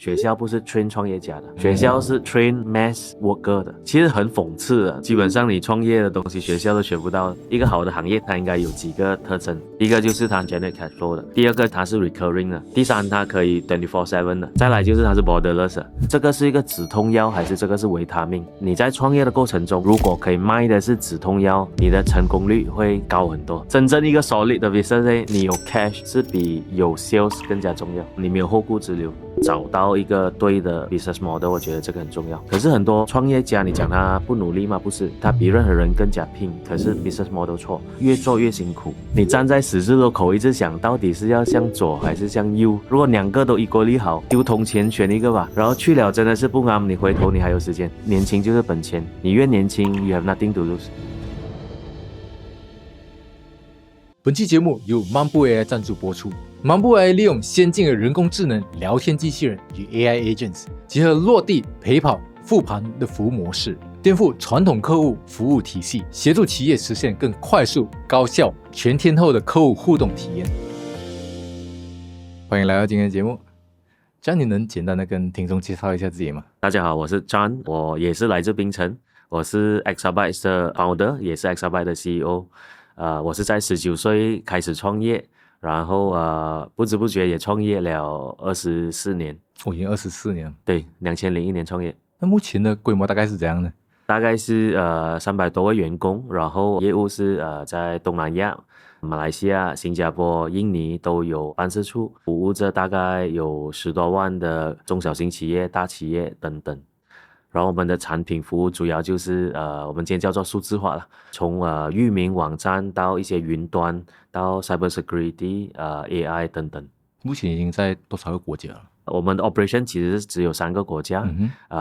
学校不是 train 创业家的，学校是 train mass worker 的，其实很讽刺的。基本上你创业的东西学校都学不到。一个好的行业它应该有几个特征，第一个就是它 generate cash flow 的，第二个它是 recurring 的，第三它可以 24/7 的，再来就是它是 borderless 的。这个是一个止痛药还是这个是维他命？你在创业的过程中，如果可以卖的是止痛药，你的成功率会高很多。真正一个 solid 的 business， 你有 cash 是比有 sales 更加重要，你没有后顾之忧。找到一个对的 business model， 我觉得这个很重要。可是很多创业家，你讲他不努力吗？不是，他比任何人更加拼。可是 business model 错，越做越辛苦。你站在十字路口，一直想到底是要向左还是向右？如果两个都equally好，丢铜钱选一个吧。然后去了真的是不安，你回头你还有时间。年轻就是本钱，你越年轻 ，you have nothing to lose。本期节目由 Mambu AI 赞助播出。Mambu AI 利用先进的人工智能聊天机器人与 AI Agents， 结合落地陪跑复盘的服务模式，颠覆传统客户服务体系，协助企业实现更快速、高效、全天候的客户互动体验。欢迎来到今天的节目。John， 你能简单的跟听众介绍一下自己吗？大家好，我是 John， 我也是来自槟城，我是 Exabyte 的 founder， 也是 Exabyte 的 CEO。我是在19岁开始创业，然后不知不觉也创业了24年。已经24年了。对，2001年创业。那目前的规模大概是怎样呢？大概是300多位员工，然后业务是在东南亚、马来西亚、新加坡、印尼都有办事处，服务着大概有10多万的中小型企业、大企业等等。然后我们的产品服务主要就是我们今天叫做数字化了，从域名网站到一些云端，到 cybersecurity、AI 等等。目前已经在多少个国家了？我们的 operation 其实只有3个国家，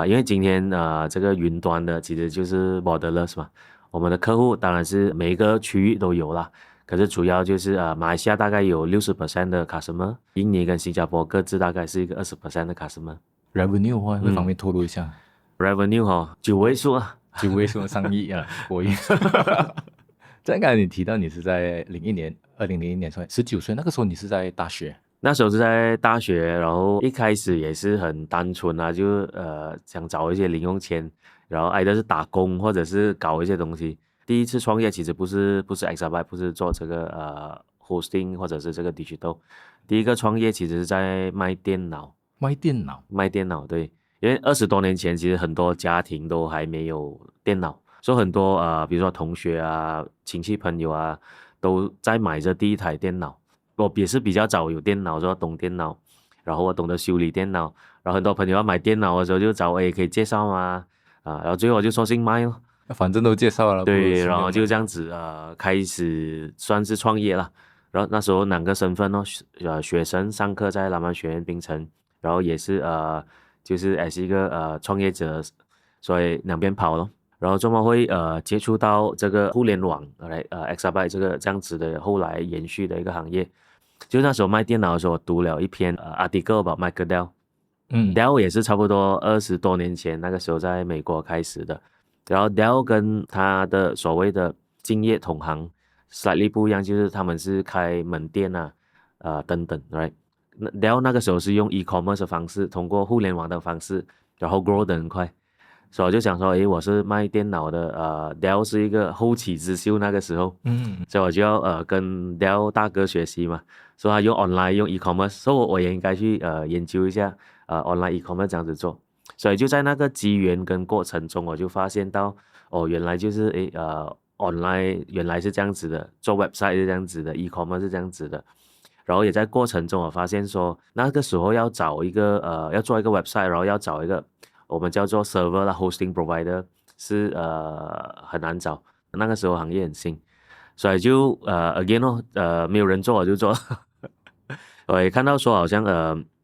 因为今天这个云端的其实就是 borderless 嘛，我们的客户当然是每一个区域都有啦，可是主要就是马来西亚大概有 60% 的 customer， 印尼跟新加坡各自大概是一个 20% 的 customer。Revenue 的话会方便透露一下？Revenue 9位数啊，9位数上亿啊，国亿。刚才你提到你是在2001年创业，19岁那个时候你是在大学？那时候是在大学，然后一开始也是很单纯啊，就想找一些零用钱，然后either是打工或者是搞一些东西。第一次创业其实不是 Exabyte， 不是做这个hosting 或者是这个 digital。第一个创业其实是在卖电脑。卖电脑，对。因为20多年前，其实很多家庭都还没有电脑，所以很多比如说同学啊、亲戚朋友啊，都在买着第一台电脑。我也是比较早有电脑，说懂电脑，然后我懂得修理电脑，然后很多朋友要买电脑的时候就找我，可以介绍吗？然后最后我就索性卖了，反正都介绍了。对，然后就这样子开始算是创业了。然后那时候2个身份学生上课在蓝湾学院槟城，然后也是就是也是一个创业者，所以两边跑咯。然后怎么会接触到这个互联网Exabyte 这样子的后来延续的一个行业。就那时候卖电脑的时候，我读了一篇article about Michael Dell。Dell 也是差不多20多年前那个时候在美国开始的。然后 Dell 跟他的所谓的竞业同行 slightly 不一样，就是他们是开门店等等 ，right？Dell 那个时候是用 e-commerce 的方式，通过互联网的方式，然后 grow 得很快。所以我就想说，我是卖电脑的，Dell 是一个后起之秀那个时候，所以我就要跟 Dell 大哥学习嘛，所以他用 online 用 e-commerce， 所以我也应该去研究一下online e-commerce 这样子做。所以就在那个机缘跟过程中，我就发现到原来就是online 原来是这样子的，做 website 是这样子的， e-commerce 是这样子的。然后也在过程中我发现说，那个时候要找一个要做一个 website， 然后要找一个我们叫做 server 啦 hosting provider 是很难找，那个时候行业很新，所以就again 没有人做我就做。我也看到说好像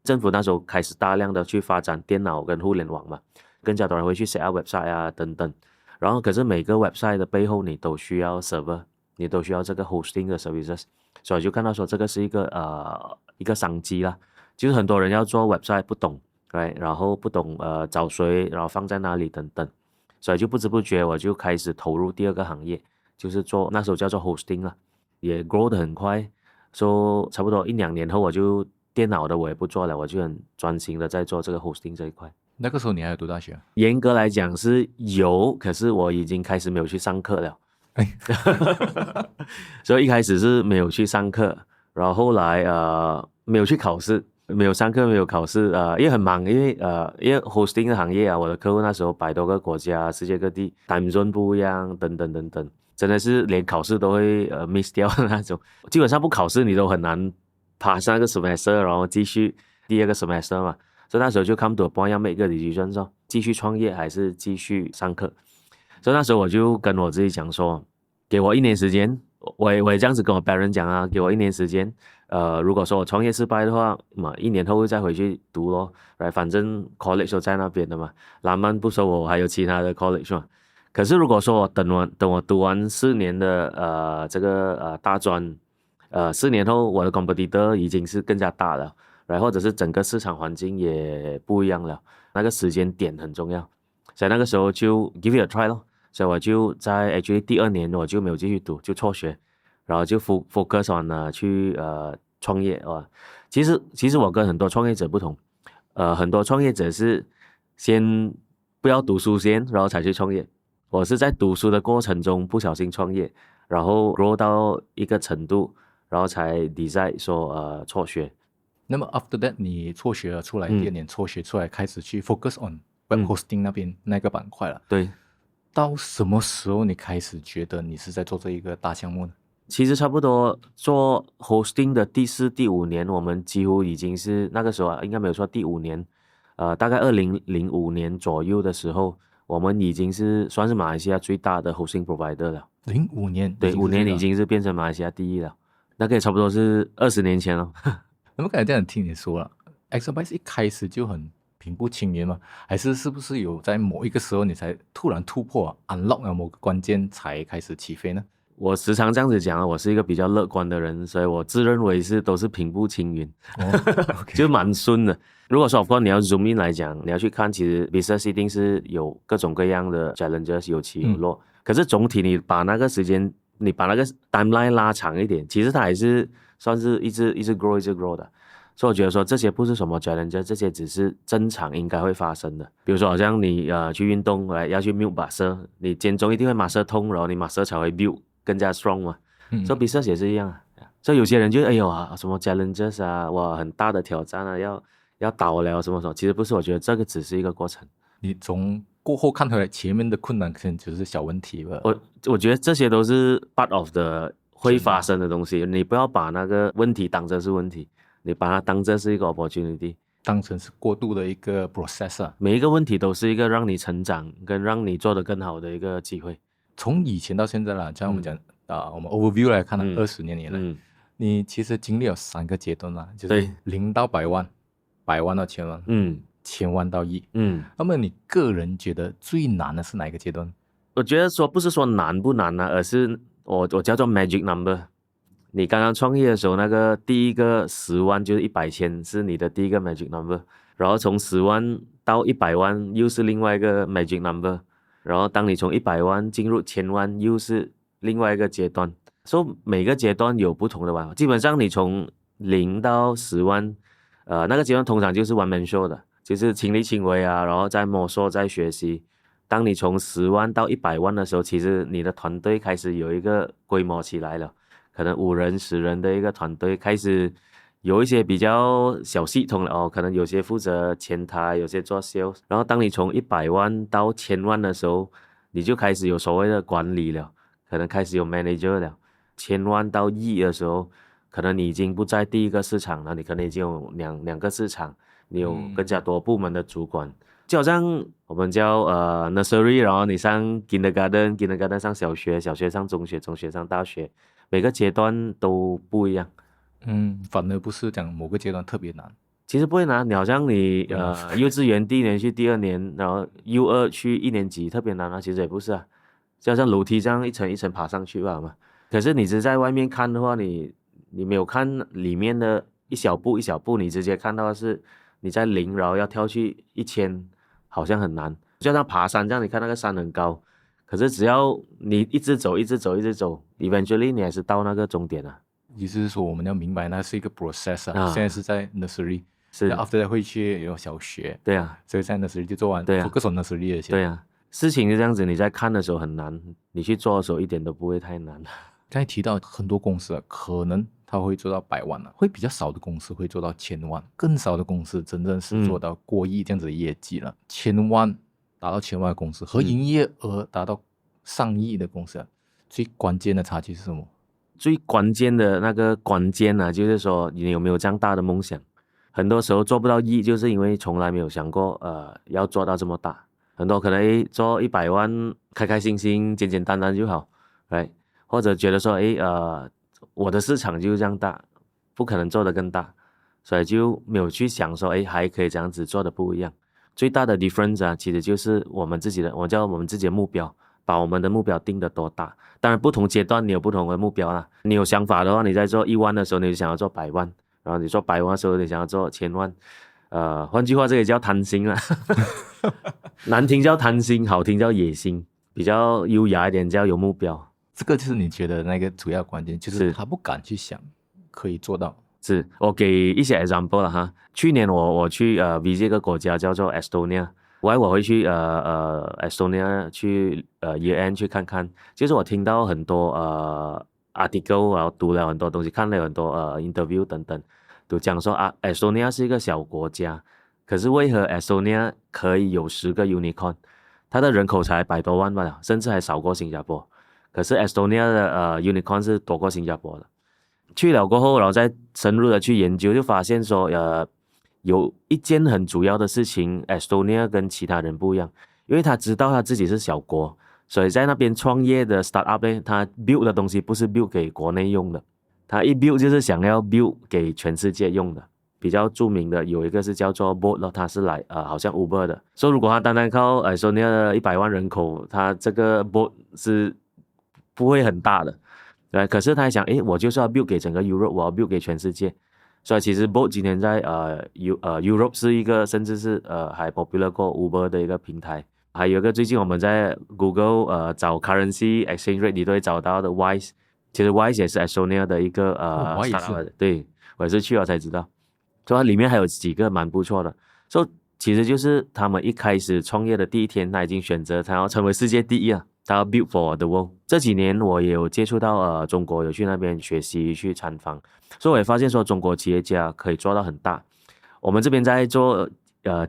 政府那时候开始大量的去发展电脑跟互联网嘛，更加多人会去 set up website 啊等等。然后可是每个 website 的背后你都需要 server， 你都需要这个 hosting 的 services， 所以就看到说这个是一个商机啦，就是很多人要做 website 不懂，right？ 然后不懂找谁，然后放在哪里等等，所以就不知不觉我就开始投入第2个行业，就是做那时候叫做 hosting 啦，也 grow 得很快，差不多1-2年后我就电脑的我也不做了，我就很专心的在做这个 hosting 这一块。那个时候你还有读大学啊？严格来讲是有，可是我已经开始没有去上课了。哎，所以一开始是没有去上课，然后后来没有去考试，没有上课，没有考试，因为很忙，因为 hosting 的行业啊，我的客户那时候100多个国家，世界各地 time zone 不一样，等等等等，真的是连考试都会miss 掉的那种。基本上不考试你都很难pass那个 semester， 然后继续第二个 semester 嘛。所以那时候就 come to a point 要 make 一个 decision， 说继续创业还是继续上课。所以那时候我就跟我自己讲说，给我1年时间，我也这样子跟我别人讲啊，给我1年时间，如果说我创业失败的话，嘛1年后再回去读咯，反正 college 都在那边的嘛，南曼不收我，还有其他的 college 嘛。可是如果说我等我读完4年的这个大专，4年后我的 competitor 已经是更加大了，或者是整个市场环境也不一样了，那个时间点很重要，所以那个时候就 give it a try 咯。所以我就在 actually 第2年我就没有继续读，就辍学，然后就 focus on 去创业啊。其实我跟很多创业者不同，很多创业者是先不要读书先，然后才去创业。我是在读书的过程中不小心创业，然后 grow 到一个程度，然后才 decide 说辍学。那么 after that 你辍学了出来，第2年辍学出来开始去 focus on web hosting 那边那个板块了。对。到什么时候你开始觉得你是在做这一个大项目呢？其实差不多做 hosting 的第4、第5年，我们几乎已经是那个时候应该没有说第5年，大概2005年左右的时候，我们已经是算是马来西亚最大的 hosting provider 了。05年，对，5年已经是变成马来西亚第1了，那个也差不多是20年前了。那么刚才这样听你说了 ，Exabytes 一开始就很平步青云吗？还是不是有在某一个时候你才突然突破 unlock 了某个关键才开始起飞呢？我时常这样子讲，我是一个比较乐观的人，所以我自认为都是平步青云，就蛮顺的。如果说你要 zoom in 来讲，你要去看，其实 business 一定是有各种各样的 challenges， 有起有落。可是总体你把那个时间，你把那个 timeline 拉长一点，其实它还是算是一直 grow 的。所以我觉得说这些不是什么 challenge， 这些只是正常应该会发生的。比如说好像你去运动要去 build muscle， 你肩中一定会 muscle 痛，然后你 muscle 才会 build 更加 strong 嘛。所以 business 也是一样啊。所以有些人就哎呦什么 challenges 啊，哇很大的挑战啊，要倒了什么什么，其实不是，我觉得这个只是一个过程。你从过后看回来，前面的困难可能只是小问题吧。我觉得这些都是 part of 的会发生的东西，你不要把那个问题当成是问题。你把它当成是一个 opportunity， 当成是过渡的一个 process 啊。每一个问题都是一个让你成长跟让你做得更好的一个机会。从以前到现在啦，像我们讲我们 overview 来看20年以来，你其实经历了3个阶段啦，就是0到100万，100万到1000万，1000万到亿。那么你个人觉得最难的是哪一个阶段？我觉得说不是说难不难而是我叫做 magic number。你刚刚创业的时候，那个第一个10万就是100千，是你的第一个 magic number， 然后从10万到100万又是另外一个 magic number， 然后当你从100万进入1000万又是另外一个阶段，所以每个阶段有不同的玩法。基本上你从0到10万，那个阶段通常就是 one man show 的，就是亲力亲为啊，然后再摸索再学习。当你从10万到100万的时候，其实你的团队开始有一个规模起来了。可能5人10人的一个团队，开始有一些比较小系统了可能有些负责前台，有些做 sales。然后当你从100万到1000万的时候，你就开始有所谓的管理了，可能开始有 manager 了。1000万到亿的时候，可能你已经不在第一个市场了，你可能已经有两个市场，你有更加多部门的主管。就好像我们叫nursery， 然后你上 kindergarten 上小学，小学上中学，中学上大学。每个阶段都不一样，反而不是讲某个阶段特别难，其实不会难。你好像你幼稚园第1年去第2年，然后幼2去1年级特别难其实也不是啊，就好像楼梯这样一层一层爬上去吧嘛。可是你只在外面看的话，你没有看里面的一小步一小步，你直接看到的是你在0，然后要跳去1000，好像很难。就像爬山这样，你看那个山很高。可是只要你一直走 eventually 你还是到那个终点了。也就是说我们要明白那是一个 process 啊现在是在 nursery，是 after that 会去有小学，对啊，所以在 nursery 就做完，对啊focus on nursery 的先。对啊，事情是这样子，你在看的时候很难，你去做的时候一点都不会太难。刚才提到很多公司可能他会做到100万会比较少的公司会做到1000万，更少的公司真正是做到过亿这样子的业绩了。1000万达到1000万的公司和营业额达到上亿的公司最关键的差距是什么？最关键的那个关键啊，就是说你有没有这样大的梦想。很多时候做不到亿，就是因为从来没有想过要做到这么大。很多可能做100万开开心心简简单单就好，或者觉得说我的市场就是这样大，不可能做得更大，所以就没有去想说还可以这样子做的不一样。最大的 difference 啊，其实就是我们自己的目标，把我们的目标定得多大。当然不同阶段你有不同的目标啦，你有想法的话，你在做1万的时候你就想要做100万，然后你做100万的时候你想要做1000万，换句话这个叫贪心啦难听叫贪心，好听叫野心，比较优雅一点叫有目标。这个就是你觉得那个主要关键，就是他不敢去想可以做到。是我给一些 example 了哈。去年我去visit 一个国家叫做 Estonia， 我会去Estonia 去year end 去看看。就是我听到很多article， 然后读了很多东西，看了很多interview 等等，都讲说Estonia 是一个小国家，可是为何 Estonia 可以有10个 unicorn？ 它的人口才100多万罢了，甚至还少过新加坡。可是 Estonia 的unicorn 是多过新加坡的。去了过后，然后再深入的去研究，就发现说有一件很主要的事情 Estonia 跟其他人不一样，因为他知道他自己是小国，所以在那边创业的 startup 呢，他 build 的东西不是 build 给国内用的，他一 build 就是想要 build 给全世界用的。比较著名的有一个是叫做 Bolt， 它是来好像 Uber 的，所以如果他单单靠Estonia 的100万人口，他这个 Bolt 是不会很大的。对，可是他还想，我就是要 build 给整个 Europe， 我要 build 给全世界。所以其实 Bolt 今天在Europe 是一个甚至是还 popular 过 Uber 的一个平台。还有一个最近我们在 Google 找 currency exchange rate 你都会找到的 Wise， 其实 Wise 也是 Estonia 的一个startup，对，我也是去了才知道。所以它里面还有几个蛮不错的。所以其实就是他们一开始创业的第一天，他已经选择他要成为世界第一了。他要 build for the world。这几年我也有接触到中国，有去那边学习去参访，所以我也发现说中国企业家可以做到很大。我们这边在做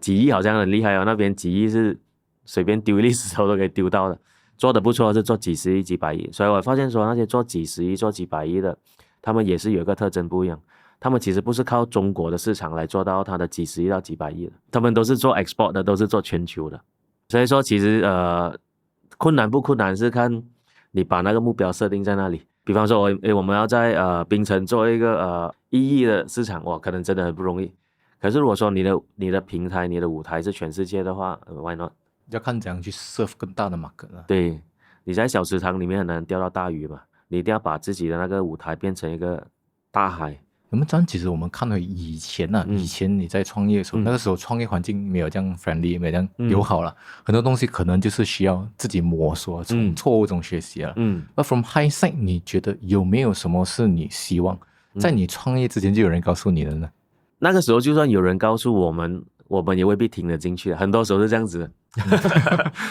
几亿好像很厉害哦，那边几亿是随便丢一粒石头都可以丢到的。做得不错是做几十亿几百亿，所以我发现说那些做几十亿做几百亿的，他们也是有一个特征不一样，他们其实不是靠中国的市场来做到他的几十亿到几百亿的，他们都是做 export 的，都是做全球的。所以说其实困难不困难是看你把那个目标设定在那里。比方说我们要在槟城做一个1亿的市场，哇，可能真的很不容易。可是如果说你的平台你的舞台是全世界的话why not？ 要看怎样去 serve 更大的 market 了。对，你在小池塘里面很难钓到大鱼嘛，你一定要把自己的那个舞台变成一个大海。那么这样其实我们看到以前以前你在创业的时候，那个时候创业环境没有这样 friendly， 没有这样友好了，很多东西可能就是需要自己摸索，从错误中学习了。那 from hindsight， 你觉得有没有什么是你希望在你创业之前就有人告诉你的呢？那个时候就算有人告诉我们也未必听得进去，很多时候是这样子的。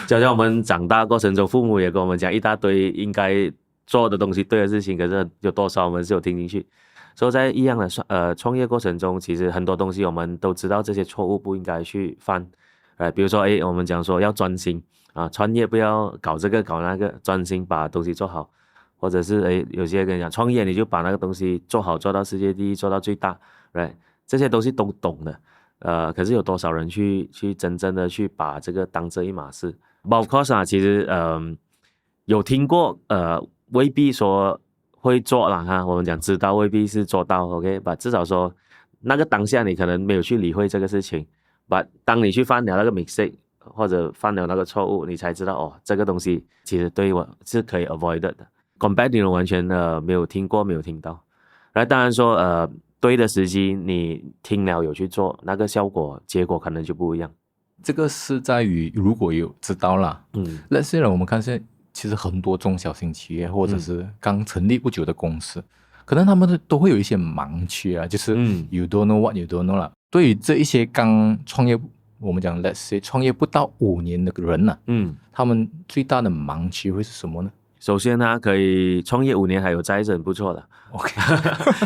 就像我们长大过程中，父母也跟我们讲一大堆应该做的东西，对的事情，可是有多少我们是有听进去。所以在一样的创业过程中，其实很多东西我们都知道这些错误不应该去犯。比如说我们讲说要专心创业不要搞这个搞那个，专心把东西做好。或者是有些人跟你讲创业你就把那个东西做好，做到世界第一，做到最大，这些东西都懂的。可是有多少人去真正的去把这个当这一码事。 Of course 其实有听过未必说会做啦哈，我们讲知道未必是做到 OK， 至少说那个当下你可能没有去理会这个事情，当你去犯了那个 mistake 或者犯了那个错误，你才知道这个东西其实对我是可以 avoid 的。 competitive 完全没有听过没有听到。当然说对的时机你听了有去做，那个效果结果可能就不一样。这个是在于如果有知道啦那现在我们看现在其实很多中小型企业或者是刚成立不久的公司，可能他们都会有一些盲区啊，就是 you don't know what you don't know 啦。对于这一些刚创业，我们讲 let's say 创业不到5年的人呢，他们最大的盲区会是什么呢？首先他可以创业5年还有债是很不错的。OK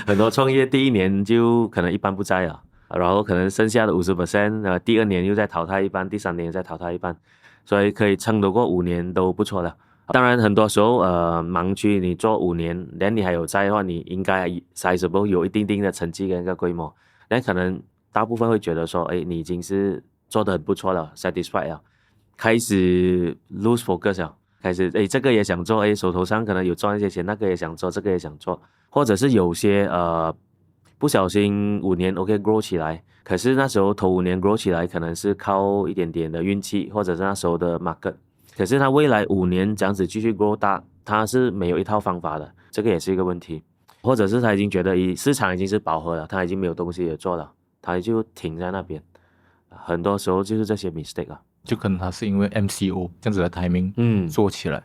很多创业第1年就可能一半不在了，然后可能剩下的50%，第2年又再淘汰一半，第3年又再淘汰一半，所以可以撑得过5年都不错了。当然很多时候盲区你做5年，连你还有债的话，你应该 sizable 有一定的成绩跟一个规模，但可能大部分会觉得说，你已经是做得很不错了 ，satisfied 了，开始 lose focus 了，开始这个也想做，手头上可能有赚一些钱，那个也想做，这个也想做，或者是有些不小心5年 OK grow 起来，可是那时候头5年 grow 起来可能是靠一点点的运气，或者是那时候的 market， 可是他未来5年这样子继续 grow 大，他是没有一套方法的，这个也是一个问题，或者是他已经觉得市场已经是饱和了，他已经没有东西也做了，他就停在那边，很多时候就是这些 mistake 啊。就可能他是因为 MCO 这样子的 timing 做起来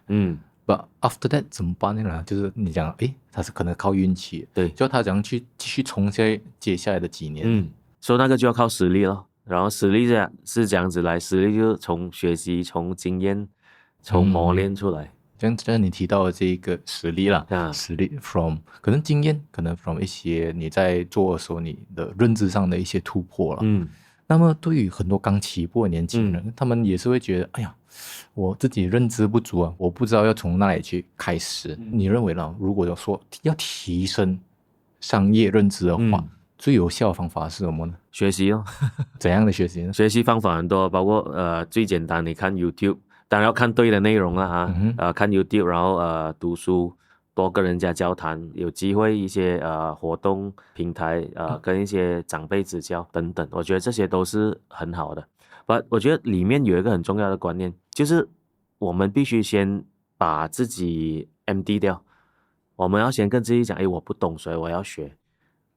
，but after that 怎么办呢？就是你讲他是可能靠运气，对，就他怎样去继续冲接下来的几年，所以那个就要靠实力咯，然后实力是这样子来，实力就从学习、从经验、从磨练出来。像你提到的这一个实力啦，实力 from 可能经验，可能 from 一些你在做的时候你的认知上的一些突破了，那么对于很多刚起步的年轻人，他们也是会觉得，哎呀，我自己认知不足啊，我不知道要从哪里去开始。你认为呢？如果说要提升商业认知的话，最有效的方法是什么呢？学习哦。怎样的学习呢？学习方法很多，包括最简单，你看 YouTube， 当然要看对的内容啦看 YouTube， 然后读书，多跟人家交谈，有机会一些活动平台跟一些长辈指教等等，我觉得这些都是很好的。我觉得里面有一个很重要的观念，就是我们必须先把自己 empty 掉，我们要先跟自己讲，我不懂，所以我要学。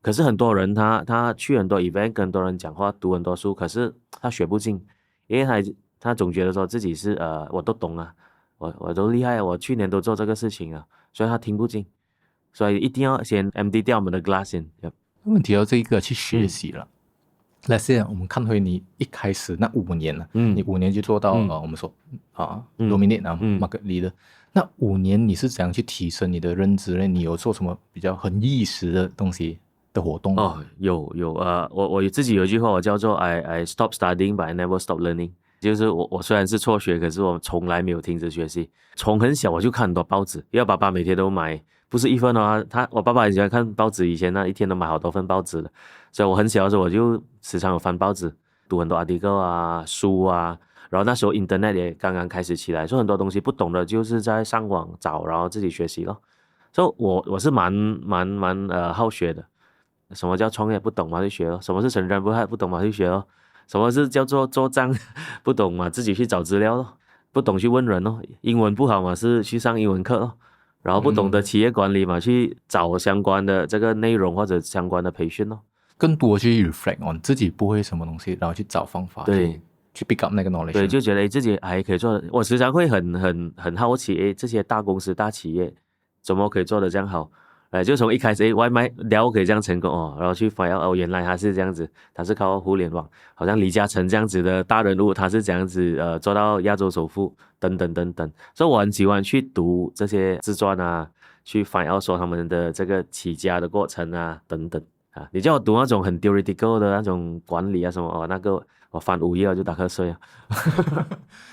可是很多人他去很多 event 跟很多人讲话，读很多书，可是他学不进，因为他总觉得说自己是我都懂啊，我都厉害，我去年都做这个事情啊，所以他听不进，所以一定要先 empty 掉我们的 glass 先。问题要这一个去学习了。Let's say 我们看回你一开始那5年了，你5年就做到我们说dominate market leader，那5年你是怎样去提升你的认知呢？你有做什么比较很意识的东西的活动？有我自己有一句话，我叫做 I stop studying but I never stop learning， 就是我虽然是辍学，可是我从来没有停止学习。从很小我就看很多报纸，因为爸爸每天都买，不是一份我爸爸很喜欢看报纸，以前一天都买好多份报纸的，所以我很小的时候我就时常有翻报纸，读很多 article 书然后那时候 internet 也刚刚开始起来，所以很多东西不懂的就是在上网找，然后自己学习咯。所以我是蛮好学的。什么叫创业不懂嘛去学咯，什么是成人不懂嘛去学咯，什么是叫做做账不懂嘛自己去找资料咯，不懂去问人咯，英文不好嘛是去上英文课咯，然后不懂的企业管理嘛去找相关的这个内容或者相关的培训咯，更多去 reflect on 自己不会什么东西，然后去找方法，对，去 pick up 那个 knowledge， 对，就觉得自己还可以做的。我时常会很好奇，这些大公司大企业怎么可以做得这样好？就从一开始外卖聊可以这样成功然后去发现原来他是这样子，他是靠互联网，好像李嘉诚这样子的大人物，他是这样子做到亚洲首富等等等等，所以我很喜欢去读这些自传去发现说他们的这个起家的过程等等你叫我读那种很 theoretical 的那种管理什么那个我翻5页我就打瞌睡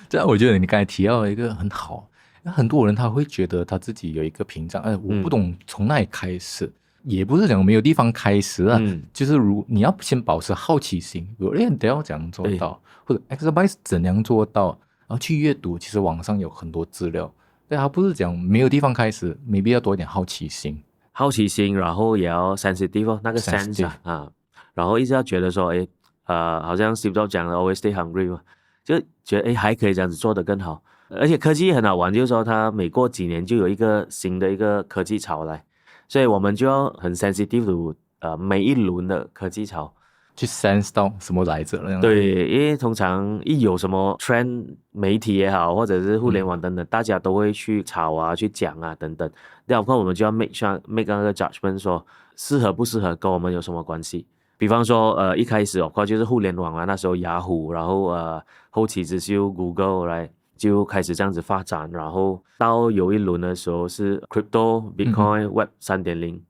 这样我觉得你刚才提到一个很好。很多人他会觉得他自己有一个屏障，我不懂从哪里开始，也不是讲没有地方开始就是你要先保持好奇心，比如得要怎样做到，或者 exercise 怎样做到，然后去阅读，其实网上有很多资料，对，他不是讲没有地方开始，没必要多一点好奇心，然后也要 sensitive 那个 sense 然后一直要觉得说好像 Steve Jobs 讲的 always stay hungry 嘛，就觉得还可以这样子做得更好。而且科技很好玩，就是说它每过几年就有一个新的一个科技潮来，所以我们就要很 sensitive to 每一轮的科技潮，去 sense 到什么来着了。对，因为通常一有什么 trend 媒体也好，或者是互联网等等，大家都会去炒啊、去讲啊等等。然后我们就要 make 那个 judgment 说适合不适合跟我们有什么关系。比方说一开始就是互联网啊，那时候雅虎，然后后起之秀 Google 来就开始这样子发展，然后到有一轮的时候是 crypto、Bitcoin、Web 3.0，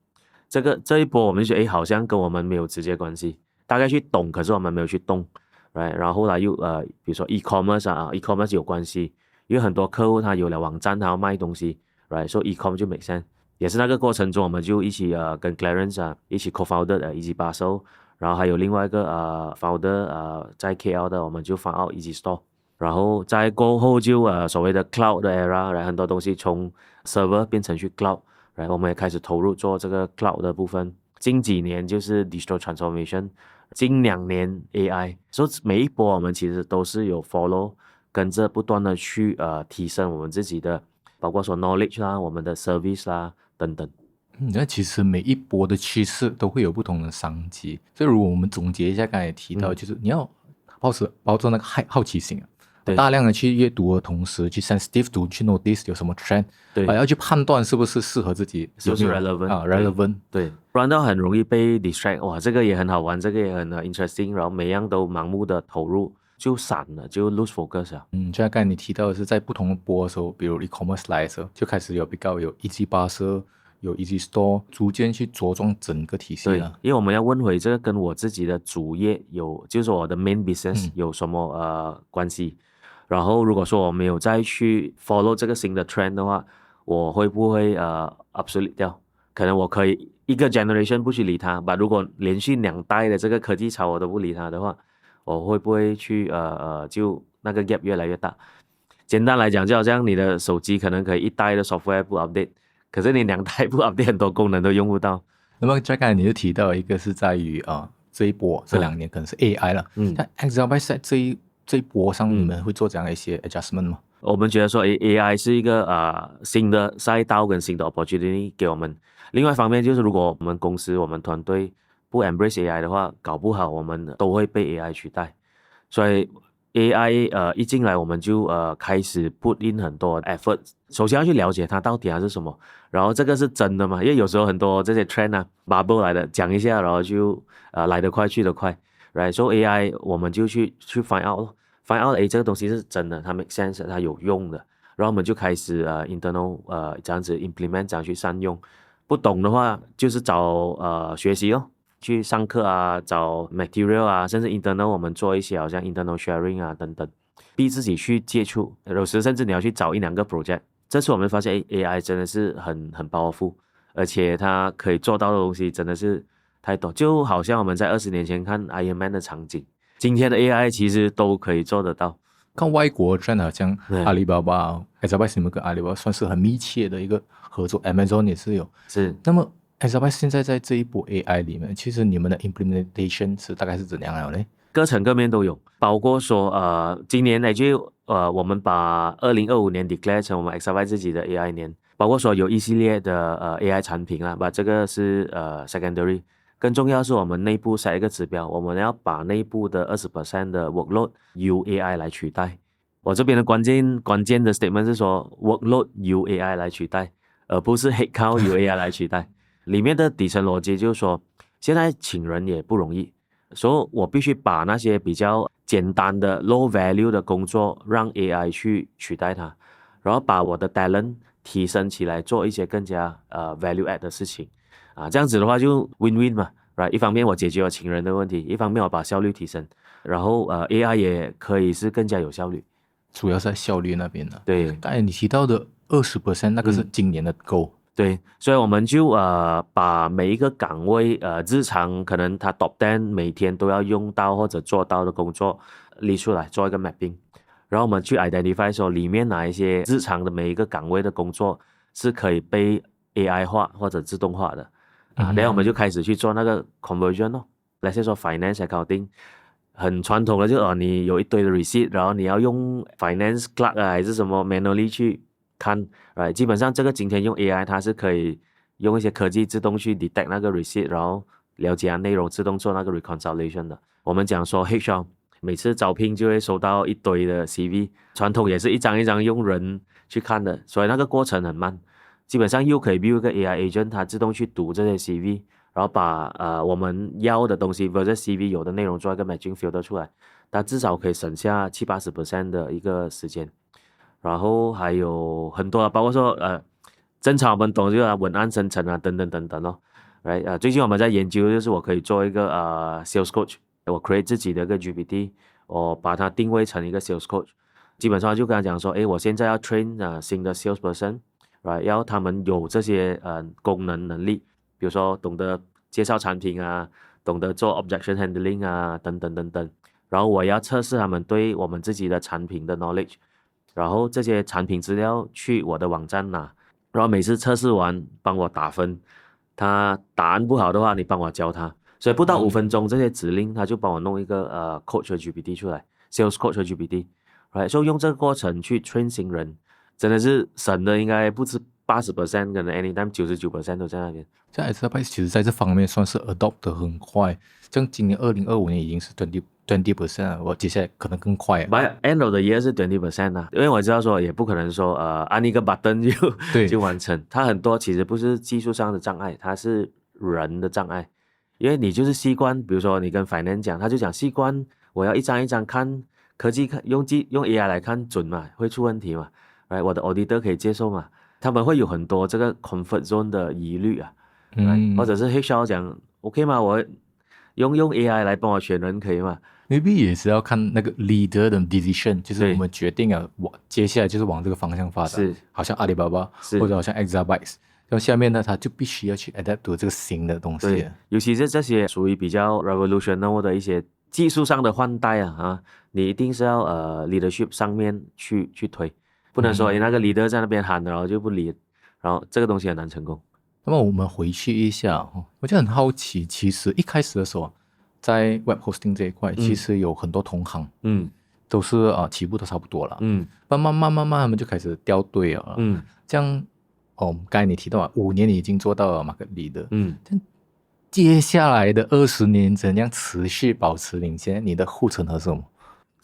这一波我们就觉得好像跟我们没有直接关系。大概去懂，可是我们没有去动 ，right？ 然后后来又比如说 e-commerce 啊，e-commerce 有关系，因为很多客户他有了网站，他要卖东西 ，right？ 所以 e-commerce 就 make sense。也是那个过程中，我们就一起跟 Clarence 一起 co-founder Easy Parcel， 然后还有另外一个founder 在 KL 的，我们就放out Easy Store。然后在过后就所谓的 cloud 的 era， 然后很多东西从 server 变成去 cloud， 然后我们也开始投入做这个 cloud 的部分。近几年就是 digital transformation。近2年 AI， 所以每一波我们其实都是有 follow， 跟着不断的去提升我们自己的，包括说 knowledge 啦，我们的 service 啦等等。那其实每一波的趋势都会有不同的商机，所以如果我们总结一下刚才提到，就是你要抱着那个好奇心大量的去阅读的同时，去 sensitive to 去 notice 有什么 trend， 对，要去判断是不是适合自己，是不是 relevant 对，不然的话很容易被 distract。哇，这个也很好玩，这个也很interesting， 然后每样都盲目的投入，就散了，就 lose focus 了。就像刚才你提到的是，在不同的波的时候，比如 e-commerce 来的时候，就开始有比较有 Easy Parcel， 有 Easy Store， 逐渐去着重整个体系了。对，因为我们要问回这个跟我自己的主业就是我的 main business 有什么关系。然后如果说我没有再去 follow 这个新的 trend 的话，我会不会obsolete 掉？可能我可以一个 generation 不去理它，但如果连续2代的这个科技潮我都不理它的话，我会不会去就那个 gap 越来越大？简单来讲，就好像你的手机可能可以1代的 software 不 update， 可是你2代不 update， 很多功能都用不到。那么刚才你就提到一个是在于这一波这2年可能是 AI 了，在 Exabyte 这一波上你们会做这样的一些 adjustment 吗？我们觉得说 AI 是一个新的赛道跟新的 opportunity 给我们。另外一方面就是如果我们公司我们团队不 embrace AI 的话，搞不好我们都会被 AI 取代。所以 AI 一进来我们就开始 put in 很多 effort， 首先要去了解它到底是什么，然后这个是真的吗？因为有时候很多这些 trend bubble 来的，讲一下然后就来得快去得快。Right， so AI 我们就去 find out 这个东西是真的，它 make sense， 它有用的，然后我们就开始internal 这样子 implement， 这样去善用。不懂的话就是找学习去上课找 material甚至 internal 我们做一些好像 internal sharing 等等，逼自己去接触，有时甚至你要去找1-2个 project。这次我们发现AI 真的是很 powerful， 而且它可以做到的东西真的是太多，就好像我们在20年前看 Iron Man 的场景，今天的 AI 其实都可以做得到。看外国 trend 好像阿里巴巴 Exabyte 你们跟阿里巴巴算是很密切的一个合作， Amazon 也是有。是，那么 Exabyte 现在在这一波 AI 里面，其实你们的 implementation 大概是怎样了呢？各层各面都有，包括说今年呢我们把2025年 declare 成我们 Exabyte 自己的 AI 年，包括说有一系列的AI 产品把这个是secondary。更重要是我们内部set一个指标，我们要把内部的20% 的 workload 由 AI 来取代。我这边的关键的 statement 是说 workload 由 AI 来取代，而不是 headcount 由 AI 来取代。里面的底层逻辑就是说，现在请人也不容易，所以我必须把那些比较简单的 low value 的工作让 AI 去取代它，然后把我的 talent 提升起来，做一些更加value add 的事情。这样子的话就 win-win 嘛 ，right？ 一方面我解决了请人的问题，一方面我把效率提升，然后AI 也可以是更加有效率，主要是在效率那边的。对，刚才你提到的20%那个是今年的 goal。对，所以我们就把每一个岗位日常可能他 top 10每天都要用到或者做到的工作列出来做一个 mapping， 然后我们去 identify 说里面哪一些日常的每一个岗位的工作是可以被 AI 化或者自动化的。然后我们就开始去做那个 conversion 来说 finance accounting 很传统的就你有一堆的 receipt， 然后你要用 finance clerk 还是什么 manually 去看，right？ 基本上这个今天用 AI 它是可以用一些科技自动去 detect 那个 receipt， 然后了解内容，自动做那个 reconciliation 的。我们讲说 HR 每次招聘就会收到一堆的 CV， 传统也是一张一张用人去看的，所以那个过程很慢。基本上又可以 build 一个 AI agent， 它自动去读这些 CV， 然后把我们要的东西 versus CV 有的内容做一个 matching filter 出来，它至少可以省下70-80% 的一个时间。然后还有很多包括说正常我们懂就是文案生成啊等等等等咯。Right， 最近我们在研究就是我可以做一个sales coach， 我 create 自己的一个 GPT， 我把它定位成一个 sales coach， 基本上就跟他讲说，我现在要 train 新的 sales person，right， 要他们有这些功能力，比如说懂得介绍产品啊，懂得做 objection handling 啊等等等等，然后我要测试他们对我们自己的产品的 knowledge， 然后这些产品资料去我的网站拿，然后每次测试完帮我打分，他答案不好的话你帮我教他，所以不到5分钟这些指令他就帮我弄一个coach 的 GPT 出来， sales coach 的 GPT，right， 所以用这个过程去 train 新人真的是省的应该不止80%， 可能 anytime 99% 都在那边。像 Exabyte 其实在这方面算是 adopt 得很快，像今年2025年已经是 20% 了，我接下来可能更快。By end of the year 是 20% 啊，因为我知道说也不可能说按一个 button 就完成，它很多其实不是技术上的障碍，它是人的障碍，因为你就是习惯，比如说你跟 finance 讲，他就讲习惯我要一张一张看，科技看用 AI 来看准嘛，会出问题嘛，我的 auditor 可以接受嘛，他们会有很多这个 comfort zone 的疑虑啊，或者是 HR 讲 OK 吗？我用 AI 来帮我选人可以吗？ Maybe 也是要看那个 leader 的 decision， 就是我们决定了接下来就是往这个方向发展，是好像阿里巴巴或者好像 Exabyte， 然后下面呢他就必须要去 adapt to 这个新的东西。对，尤其是这些属于比较 revolutionary 的一些技术上的换代你一定是要leadership 上面去推，不能说那个 leader 在那边喊然后就不理，然后这个东西很难成功。那么我们回去一下，我就很好奇，其实一开始的时候在 web hosting 这一块，其实有很多同行，都是起步都差不多了，慢慢他们就开始掉队了，这样刚才你提到5年你已经做到了 market leader，但接下来的20年怎样持续保持领先？你的护城河是什么？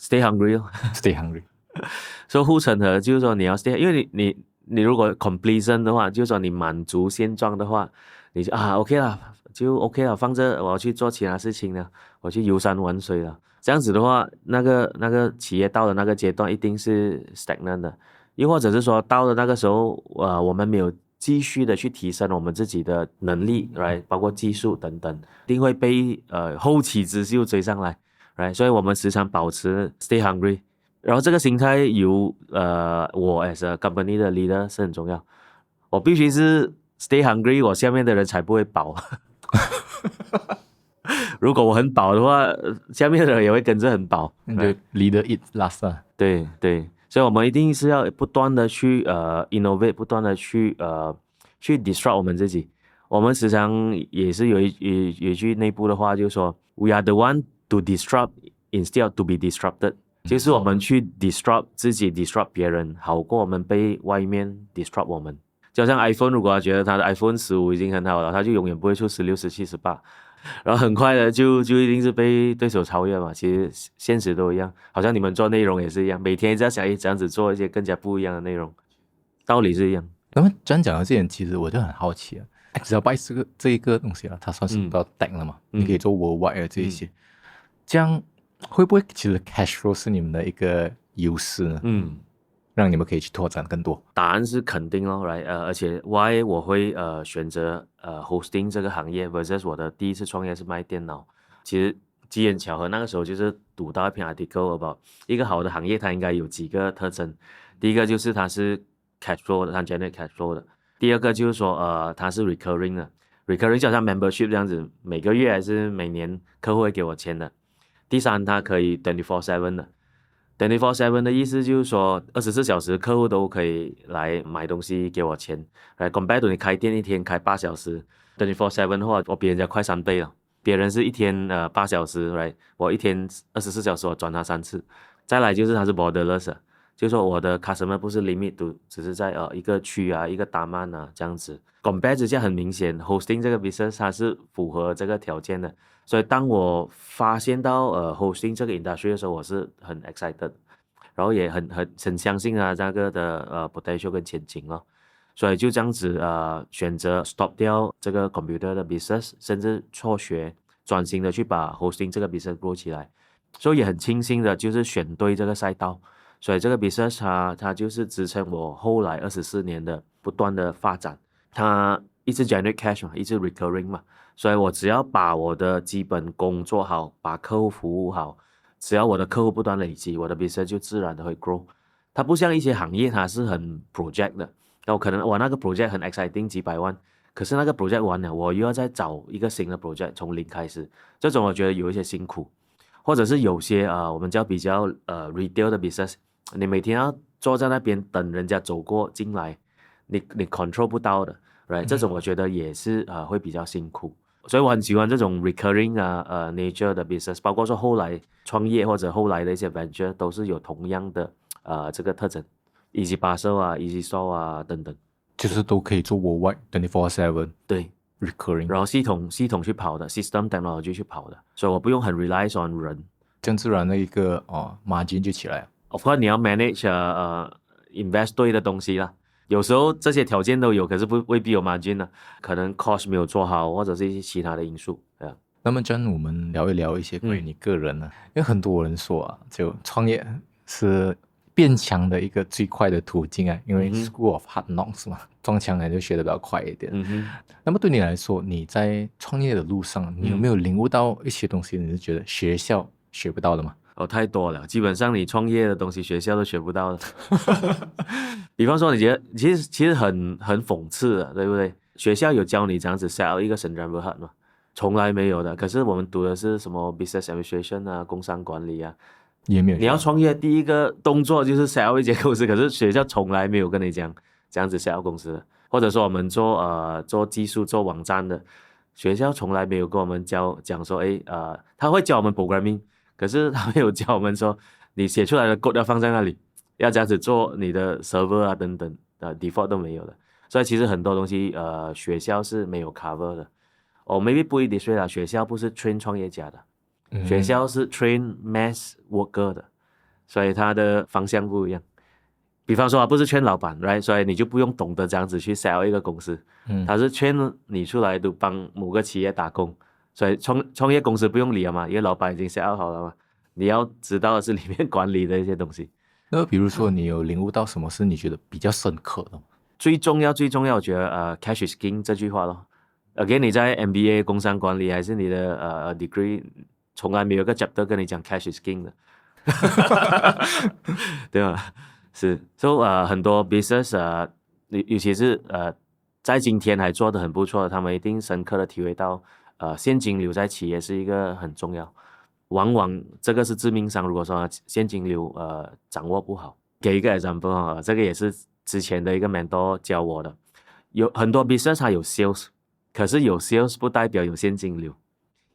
Stay hungry Stay hungry。 所以护城河就是说你要 stay， 因为你如果 completion 的话，就是说你满足现状的话，你就OK 了，就 OK 了，放着我要去做其他事情了，我去游山玩水了。这样子的话，那个企业到了那个阶段一定是 stagnant 的，又或者是说到了那个时候我们没有继续的去提升我们自己的能力 right， 包括技术等等，一定会被后起之秀追上来 right， 所以我们时常保持 stay hungry。然后这个心态由我 as a company 的 leader 是很重要，我必须是 stay hungry， 我下面的人才不会饱如果我很饱的话，下面的人也会跟着很饱，就 leader eat last 啊。对，所以我们一定是要不断的去innovate， 不断的去disrupt 我们自己。我们时常也是有一句内部的话，就是说 we are the one to disrupt instead of to be disrupted，就是我们去 disrupt 自己 disrupt 别人，好过我们被外面 disrupt 我们。就像 iPhone， 如果他觉得他的 iPhone 15已经很好了，他就永远不会出16、17、18，然后很快的就一定是被对手超越嘛。其实现实都一样，好像你们做内容也是一样，每天一直在想这样子做一些更加不一样的内容，道理是一样。那么这样讲到这点，其实我就很好奇啊 ，Exabyte 这一个东西它算是比较 tech 了嘛，你可以做 worldwide 这一些，这样会不会其实 cash flow 是你们的一个优势呢？让你们可以去拓展更多。答案是肯定咯 right， 而且 why 我会选择hosting 这个行业 versus 我的第一次创业是卖电脑。其实机缘巧合，那个时候就是读到一篇 article about 一个好的行业它应该有几个特征，第一个就是它是 cash flow 的，它 generate cash flow 的。第二个就是说它是 recurring 的， recurring 就好像 membership 这样子，每个月还是每年客户会给我钱的。第三，它可以 24/7 的。24/7 的意思就是说24小时客户都可以来买东西给我钱，来 compare to 你开店一天开8小时 24/7 的话，我比人家快3倍了。别人是一天8小时， right， 我一天24小时我转他3次。再来就是它是 borderless，就是说我的 customer 不是 limit to 只是在一个区啊一个达曼啊这样子。compare 之下很明显 hosting 这个 business 它是符合这个条件的，所以当我发现到hosting 这个 industry 的时候，我是很 excited， 然后也很相信啊这个的potential 跟前景咯。所以就这样子选择 stop 掉这个 computer 的 business， 甚至辍学专心的去把 hosting 这个 business grow 起来。所以也很庆幸的就是选对这个赛道，所以这个 business 它就是支撑我后来24年的不断的发展。它一直 generate cash 嘛，一直 recurring 嘛，所以我只要把我的基本功做好，把客户服务好，只要我的客户不断累积，我的 business 就自然的会 grow。它不像一些行业它是很 project 的，然后可能我那个 project 很 exciting 几百万，可是那个 project 完了，我又要再找一个新的 project 从零开始，这种我觉得有一些辛苦。或者是有些我们叫比较retail 的 business， 你每天要坐在那边等人家走过进来，你 control 不到的 right， 这种我觉得也是会比较辛苦。所以我很喜欢这种 recurring nature 的 business， 包括说后来创业或者后来的一些 venture 都是有同样的这个特征 ，Easy Parcel 啊 ，Easy Store 啊等等，就是都可以做 worldwide 24/7，对。recurring， 然后系统去跑的 system technology 去跑的，所以我不用很 rely on 人，这样自然的一个margin 就起来了。Of course 你要 manage invest 对的东西啦，有时候这些条件都有，可是未必有 margin 呢，可能 cost 没有做好，或者是一些其他的因素。那么 John， 我们聊一聊一些关于你个人呢，因为很多人说就创业是变强的一个最快的途径啊，因为 School of Hard Knocks 嘛，撞墙来就学得比较快一点。那么对你来说，你在创业的路上，你有没有领悟到一些东西，你是觉得学校学不到的吗？太多了，基本上你创业的东西学校都学不到的。比方说你觉得其实很讽刺的，对不对？学校有教你这样子 set up 一个 Sdn Bhd 吗？从来没有的。可是我们读的是什么 business administration 啊，工商管理啊，也没有。你要创业第一个动作就是 set up 一间公司，可是学校从来没有跟你讲这样子 set up 公司的。或者说我们做技术做网站的，学校从来没有跟我们讲说他会教我们 programming， 可是他没有教我们说你写出来的 code 要放在那里，要这样子做你的 server 啊等等default 都没有的。所以其实很多东西学校是没有 cover 的。maybe 不一定对啦，学校不是 train 创业家的，学校是 train mass worker 的，所以它的方向不一样。比方说不是劝老板 right， 所以你就不用懂得这样子去 sell 一个公司，他是劝你出来都帮某个企业打工，所以创业公司不用理了嘛，因为老板已经 sell 好了嘛，你要知道的是里面管理的一些东西。那比如说你有领悟到什么是你觉得比较深刻的吗？最重要我觉得cash is king 这句话咯。again 你在 MBA 工商管理还是你的degree， 从来没有一个 chapter 跟你讲 cash is king 的。对吧？是，所以很多 business 尤其是在今天还做得很不错的，他们一定深刻的体会到现金流在企业是一个很重要，往往这个是致命伤。如果说现金流掌握不好，给一个 example 这个也是之前的一个 mentor 教我的，有很多 business 它有 sales， 可是有 sales 不代表有现金流，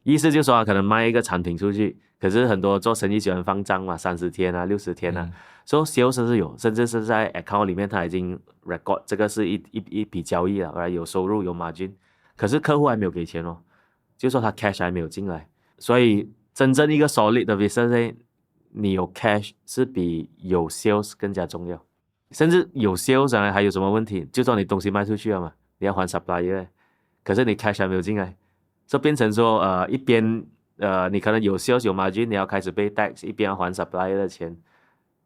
意思就是说可能卖一个产品出去，可是很多做生意喜欢放账嘛，30天啊60天啊，所以 sales 是有，甚至是在 account 里面他已经 record 这个是一笔交易了，有收入有 margin， 可是客户还没有给钱哦，就是说他 cash 还没有进来。所以真正一个 solid 的 business， 你有 cash 是比有 sales 更加重要。甚至有 sales 还有什么问题，就说你东西卖出去了嘛，你要还 supplier， 可是你 cash 还没有进来，就变成说一边你可能有 sales 有 margin， 你要开始被 tax， 一边要还 supplier 的钱，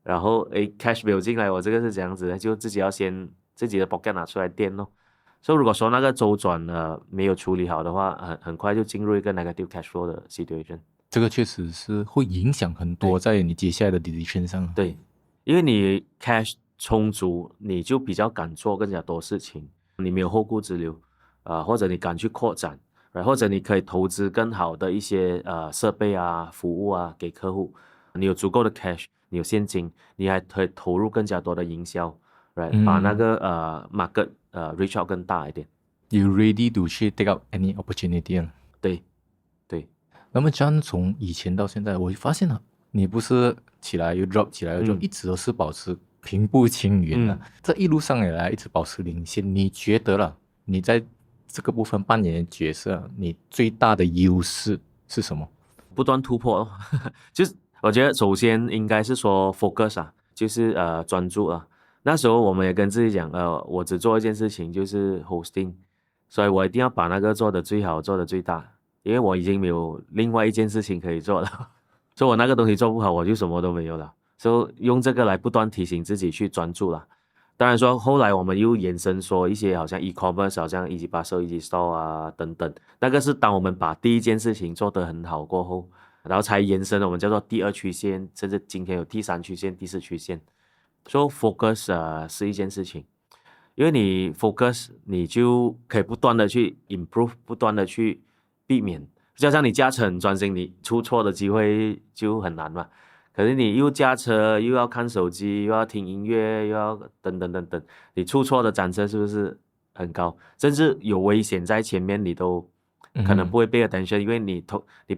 然后cash 没有进来，我这个是这样子的，就自己要先自己的 pocket 拿出来垫咯。所以如果说那个周转没有处理好的话，很快就进入一个 negative cash flow 的 situation。这个确实是会影响很多在你接下来的 decision 上。对，因为你 cash 充足，你就比较敢做更加多事情，你没有后顾之忧或者你敢去扩展，或者你可以投资更好的一些设备啊、服务啊给客户。你有足够的 cash， 你有现金，你还可以投入更加多的营销，把那个market reach out 更大一点。You ready to 去 take up any opportunity 了？对。那么 John 从以前到现在，我发现了你不是起来又 drop 起来又 drop，一直都是保持平步青云了。这一路上以来一直保持领先，你觉得了？你在这个部分扮演的角色，你最大的优势是什么？不断突破咯就是我觉得首先应该是说 focus 啊，就是专注啊。那时候我们也跟自己讲，我只做一件事情，就是 hosting， 所以我一定要把那个做得最好，做得最大，因为我已经没有另外一件事情可以做了，所以我那个东西做不好，我就什么都没有了。所以用这个来不断提醒自己去专注了。当然说后来我们又延伸说一些好像 e-commerce 好像1G8Sell Store 啊等等，那个是当我们把第一件事情做得很好过后，然后才延伸我们叫做第2曲线，甚至今天有第3曲线第4曲线。所以 focus 是一件事情，因为你 focus 你就可以不断的去 improve， 不断的去避免，就像你驾车很专心，你出错的机会就很难嘛。可是你又驾车又要看手机又要听音乐又要等等等等，你出错的展车是不是很高？甚至有危险在前面你都可能不会pay attention，因为你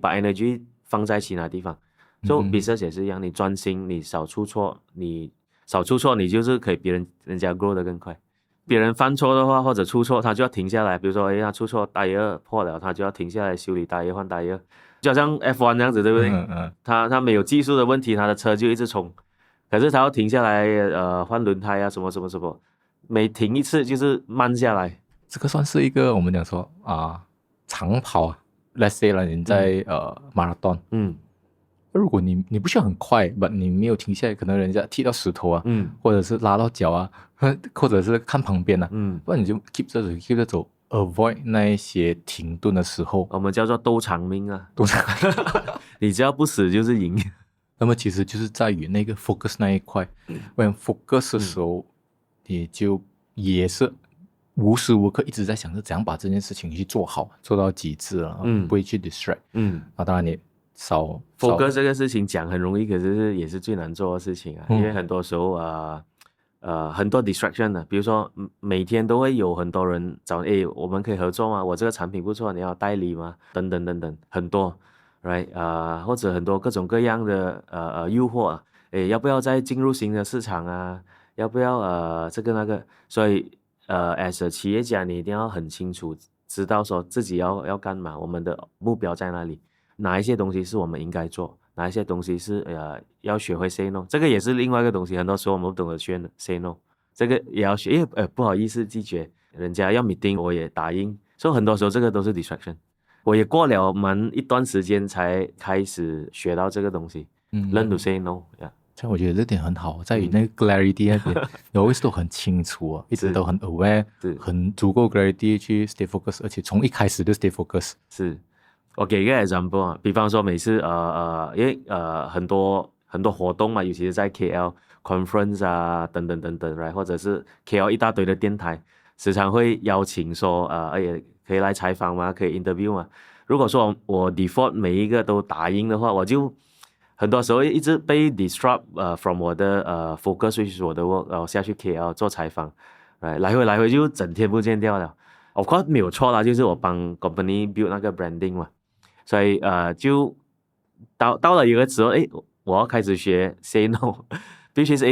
把 energy 放在其他地方。所以 business 也是一样，你专心，你少出错，你就是可以人家 grow 得更快。别人犯错的话或者出错，他就要停下来，比如说他出错tire破了，他就要停下来修理tire换tire，就好像 F1 这样子，对不对？他没有技术的问题，他的车就一直冲，可是他要停下来换轮胎啊什么什么什么，每停一次就是慢下来。这个算是一个我们讲说长跑啊 ，let's say 了你在marathon，如果你不需要很快，你没有停下来，可能人家踢到石头啊，或者是拉到脚啊，或者是看旁边啊，不然你就 keep 着走 avoid 那一些停顿的时候，我们叫做斗长命啊，斗长你只要不死就是赢。那么其实就是在于那个 focus 那一块，when focus 的时候，你就也是无时无刻一直在想着怎样把这件事情去做好，做到极致了，不会去 distract。当然你少 focus 这个事情讲很容易，可是也是最难做的事情啊，因为很多时候很多 distraction 的，比如说每天都会有很多人找我们可以合作吗？我这个产品不错，你要代理吗？等等等等，很多 right 或者很多各种各样的诱惑啊，要不要再进入新的市场啊？要不要这个那个？所以as a 企业家，你一定要很清楚知道说自己要干嘛，我们的目标在哪里，哪一些东西是我们应该做，哪一些东西是要学会 say no， 这个也是另外一个东西。很多时候我们不懂得学 say no， 这个也要学，因为不好意思拒绝人家要 meeting， 我也答应，所以很多时候这个都是 distraction。我也过了一段时间才开始学到这个东西，learn to say no。所以我觉得这点很好，在于那个 clarity 那边，你 always 都很清楚啊，一直都很 aware， 很足够 clarity 去 stay focus， 而且从一开始就 stay focus。是。我给一个 example 啊，比方说每次因为很多活动嘛，尤其是在 KL conference 啊等等等等 right， 或者是 KL 一大堆的电台，时常会邀请说可以来采访吗？可以 interview 吗？如果说我 default 每一个都答应的话，我就很多时候一直被 disrupt from 我的focus switch 我的 work， 然后下去 KL 做采访， right， 来回就整天不见掉了。Of course 没有错啦，就是我帮 company build 那个 branding 嘛。所以就到了有个时候，我要开始学 say no， 必须是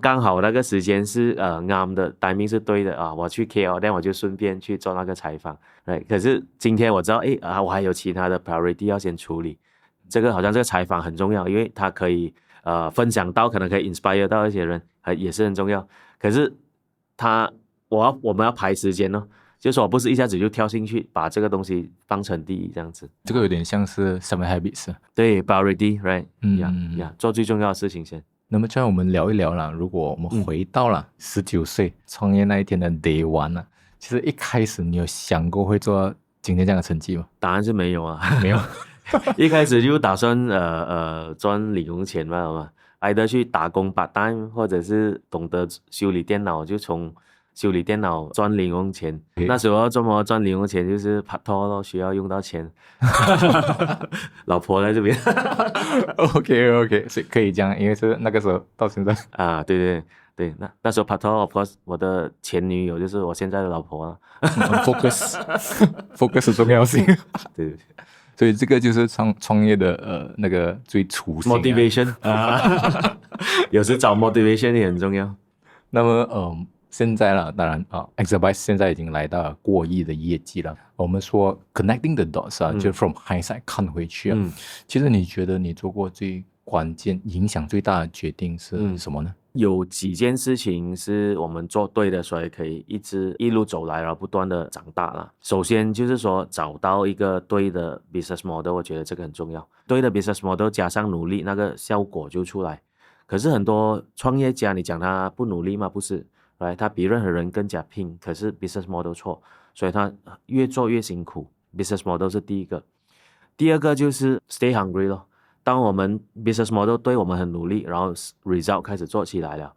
刚好那个时间是啱的 timing 是对的啊，我去 KL， 但我就顺便去做那个采访，可是今天我知道我还有其他的 priority 要先处理，这个好像这个采访很重要，因为它可以分享到，可能可以 inspire 到一些人，也是很重要。可是我们要排时间哦。就是说我不是一下子就跳进去把这个东西放成第一这样子，这个有点像是 Seven Habits， 对 priority right， 做最重要的事情先。那么这样我们聊一聊啦，如果我们回到了19岁创业那一天的 day one 啊，其实一开始你有想过会做到今天这样的成绩吗？答案是没有啊，没有，一开始就打算赚零用钱嘛，好吗？挨得去打工 part time， 或者是懂得修理电脑，就从修理电脑赚零用钱，那时候要怎么赚零用钱？就是拍拖咯，需要用到钱。老婆在这边。OK， 所以可以这样，因为是那个时候到现在啊，对，那时候拍拖 ，of course， 我的前女友就是我现在的老婆了。focus 重要性。对。所以这个就是创业的那个最初心motivation 啊，有时找 motivation 也很重要。那么现在了，当然Exabyte 现在已经来到了过亿的业绩了。我们说 connecting the dots 就 from hindsight 看回去其实你觉得你做过最关键、影响最大的决定是什么呢？有几件事情是我们做对的，所以可以一路走来，然后不断的长大了。首先就是说找到一个对的 business model， 我觉得这个很重要。对的 business model 加上努力，那个效果就出来。可是很多创业家，你讲他不努力吗？不是，他比任何人更加拼，可是 business model 错，所以他越做越辛苦。business model 是第一个，第二个就是 stay hungry 咯。当我们 business model 对我们很努力，然后 result 开始做起来了，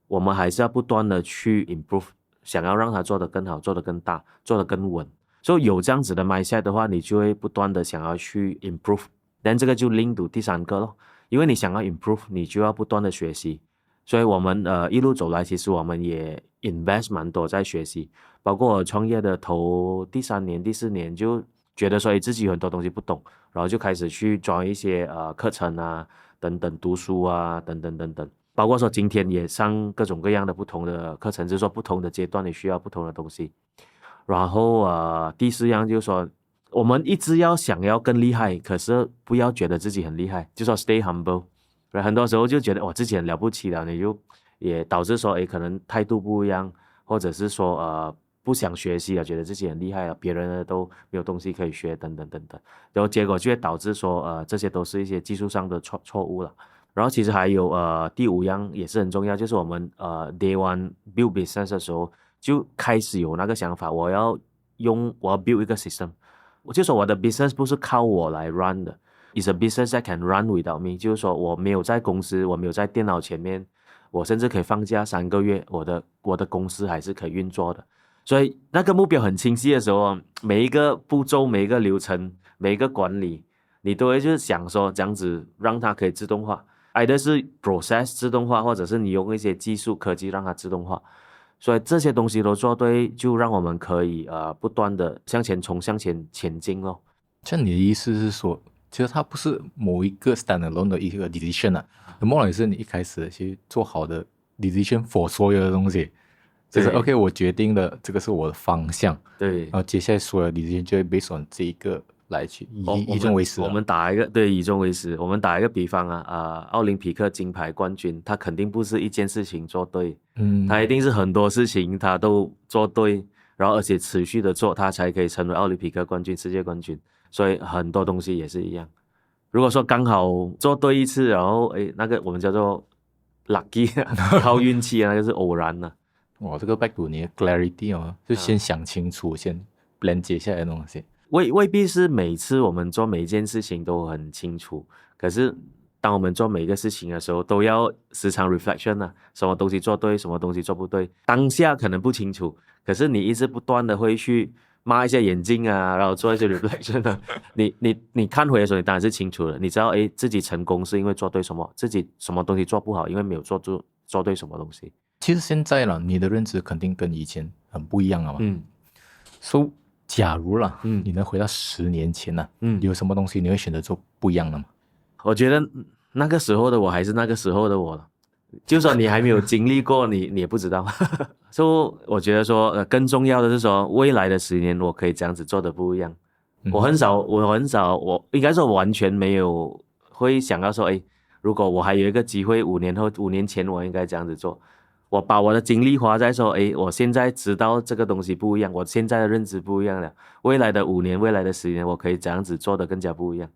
我们还是要不断的去 improve， 想要让它做得更好，做得更大，做得更稳。所以有这样子的 mindset 的话，你就会不断的想要去 improve， 但这个就 link to 第三个咯，因为你想要 improve， 你就要不断的学习。所以我们一路走来，其实我们也 invest 蛮多在学习，包括我创业的头第3年、第4年就觉得说自己有很多东西不懂，然后就开始去join一些课程啊等等，读书啊等等等等，包括说今天也上各种各样的不同的课程，就是说不同的阶段你需要不同的东西。然后第4样就是说我们一直想要更厉害，可是不要觉得自己很厉害，就说 stay humble。很多时候就觉得自己很了不起了，你就也导致说可能态度不一样，或者是说不想学习了，觉得自己很厉害了，别人都没有东西可以学等等等等，然后结果就会导致说这些都是一些技术上的错误了。然后其实还有第5样也是很重要，就是我们day one build business 的时候就开始有那个想法，我要 build 一个 system， 我就说我的 business 不是靠我来 run 的，is a business that can run without me， 就是说我没有在公司，我没有在电脑前面，我甚至可以放假3个月，我的公司还是可以运作的。所以那个目标很清晰的时候，每一个步骤、每一个流程、每一个管理，你都会就是想说这样子让它可以自动化，either是 process 自动化，或者是你用一些技术科技让它自动化。所以这些东西都做对，就让我们可以不断的向前冲、向前前进咯。像你的意思是说，其实它不是某一个 standalone 的一个 decision more like 是你一开始去做好的 decision for 所有的东西，就是 OK， 我决定了这个是我的方向，对，然后接下来所有的 decision 就会 based on 这一个来去以终为始。我们打一个以终为始，我们打一个比方奥林匹克金牌冠军，他肯定不是一件事情做对，他一定是很多事情他都做对，然后而且持续的做，他才可以成为奥林匹克冠军、世界冠军。所以很多东西也是一样，如果说刚好做对一次，然后那个我们叫做 lucky 靠运气那个是偶然的。哇，这个 back to 你的 clarity 就先想清楚，先 blend 接下来的东西。未必是每次我们做每一件事情都很清楚，可是当我们做每一个事情的时候，都要时常 reflection 什么东西做对，什么东西做不对。当下可能不清楚，可是你一直不断的会去抹一下眼睛然后做一些 reflection 你看回的时候，你当然是清楚了，你知道自己成功是因为做对什么，自己什么东西做不好，因为没有做对什么东西。其实现在了，你的认知肯定跟以前很不一样了嘛。So 假如了，你能回到10年前呢，有什么东西你会选择做不一样的吗？我觉得那个时候的我还是那个时候的我了，就说你还没有经历过，你也不知道。所以我觉得说更重要的是说未来的10年我可以这样子做的不一样。我很少，我应该说我完全没有会想要说如果我还有一个机会5年后5年前我应该这样子做。我把我的精力花在说我现在知道这个东西不一样，我现在的认知不一样了，未来的5年未来的10年我可以这样子做的更加不一样。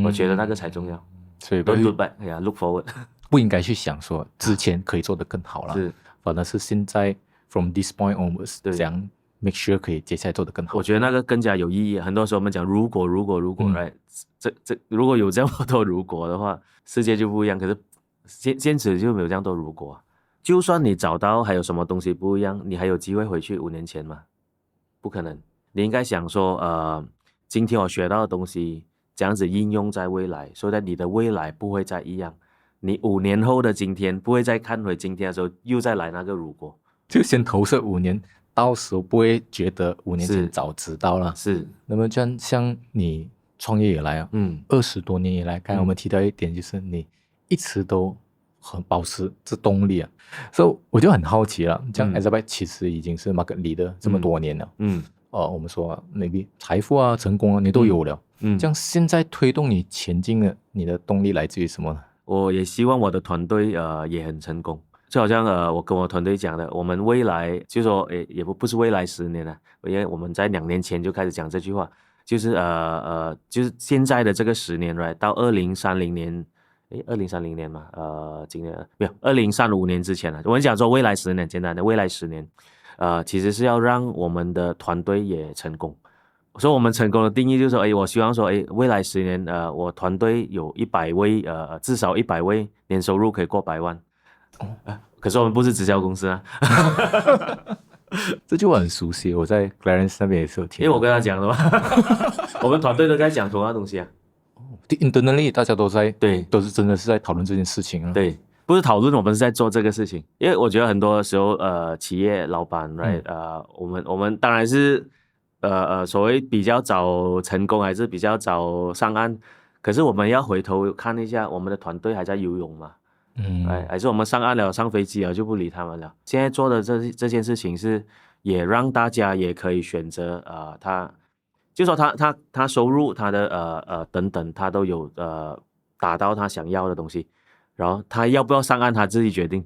我觉得那个才重要。所以 Don't look back, look forward。 不应该去想说之前可以做得更好了，反而是现在 from this point onwards 这样 make sure 可以接下来做得更好。我觉得那个更加有意义。很多时候我们讲如果right，这如果有这么多如果的话，世界就不一样。可是现实就没有这样多如果就算你找到还有什么东西不一样，你还有机会回去5年前吗？不可能。你应该想说今天我学到的东西这样子应用在未来，所以你的未来不会再一样。你5年后的今天不会再看回今天的时候又再来那个如果，就先投射5年，到时候不会觉得5年前早知道了。是。那么像你创业以来啊，20多年以来，刚才我们提到一点，就是你一直都很保持这动力啊，所以我就很好奇了，像 Exabyte 其实已经是 market leader 这么多年了，我们说 maybe 财富啊、成功啊，你都有了，这样现在推动你前进的，你的动力来自于什么呢？我也希望我的团队也很成功，就好像我跟我团队讲的，我们未来就说也不是未来10年了，因为我们在2年前就开始讲这句话，就是就是现在的这个10年 right 到2030年，2030年嘛，今年没有2035年之前了，我们讲说未来10年，简单的未来10年，其实是要让我们的团队也成功。所以我们成功的定义就是说，我希望说，未来10年，我团队有100位，至少100位年收入可以过100万。可是我们不是直销公司啊。这句话很熟悉，我在 Clarence 那边也是有听。因为我跟他讲的嘛，我们团队都在讲同样的东西啊。Internally 大家都在，对，都是真的是在讨论这件事情啊。对，不是讨论，我们是在做这个事情。因为我觉得很多时候，企业老板 ，right，我们当然是。所谓比较早成功还是比较早上岸，可是我们要回头看一下，我们的团队还在游泳嘛？还是我们上岸了，上飞机了就不理他们了。现在做的这件事情是也让大家也可以选择他就说他收入他的等等他都有达到他想要的东西，然后他要不要上岸他自己决定。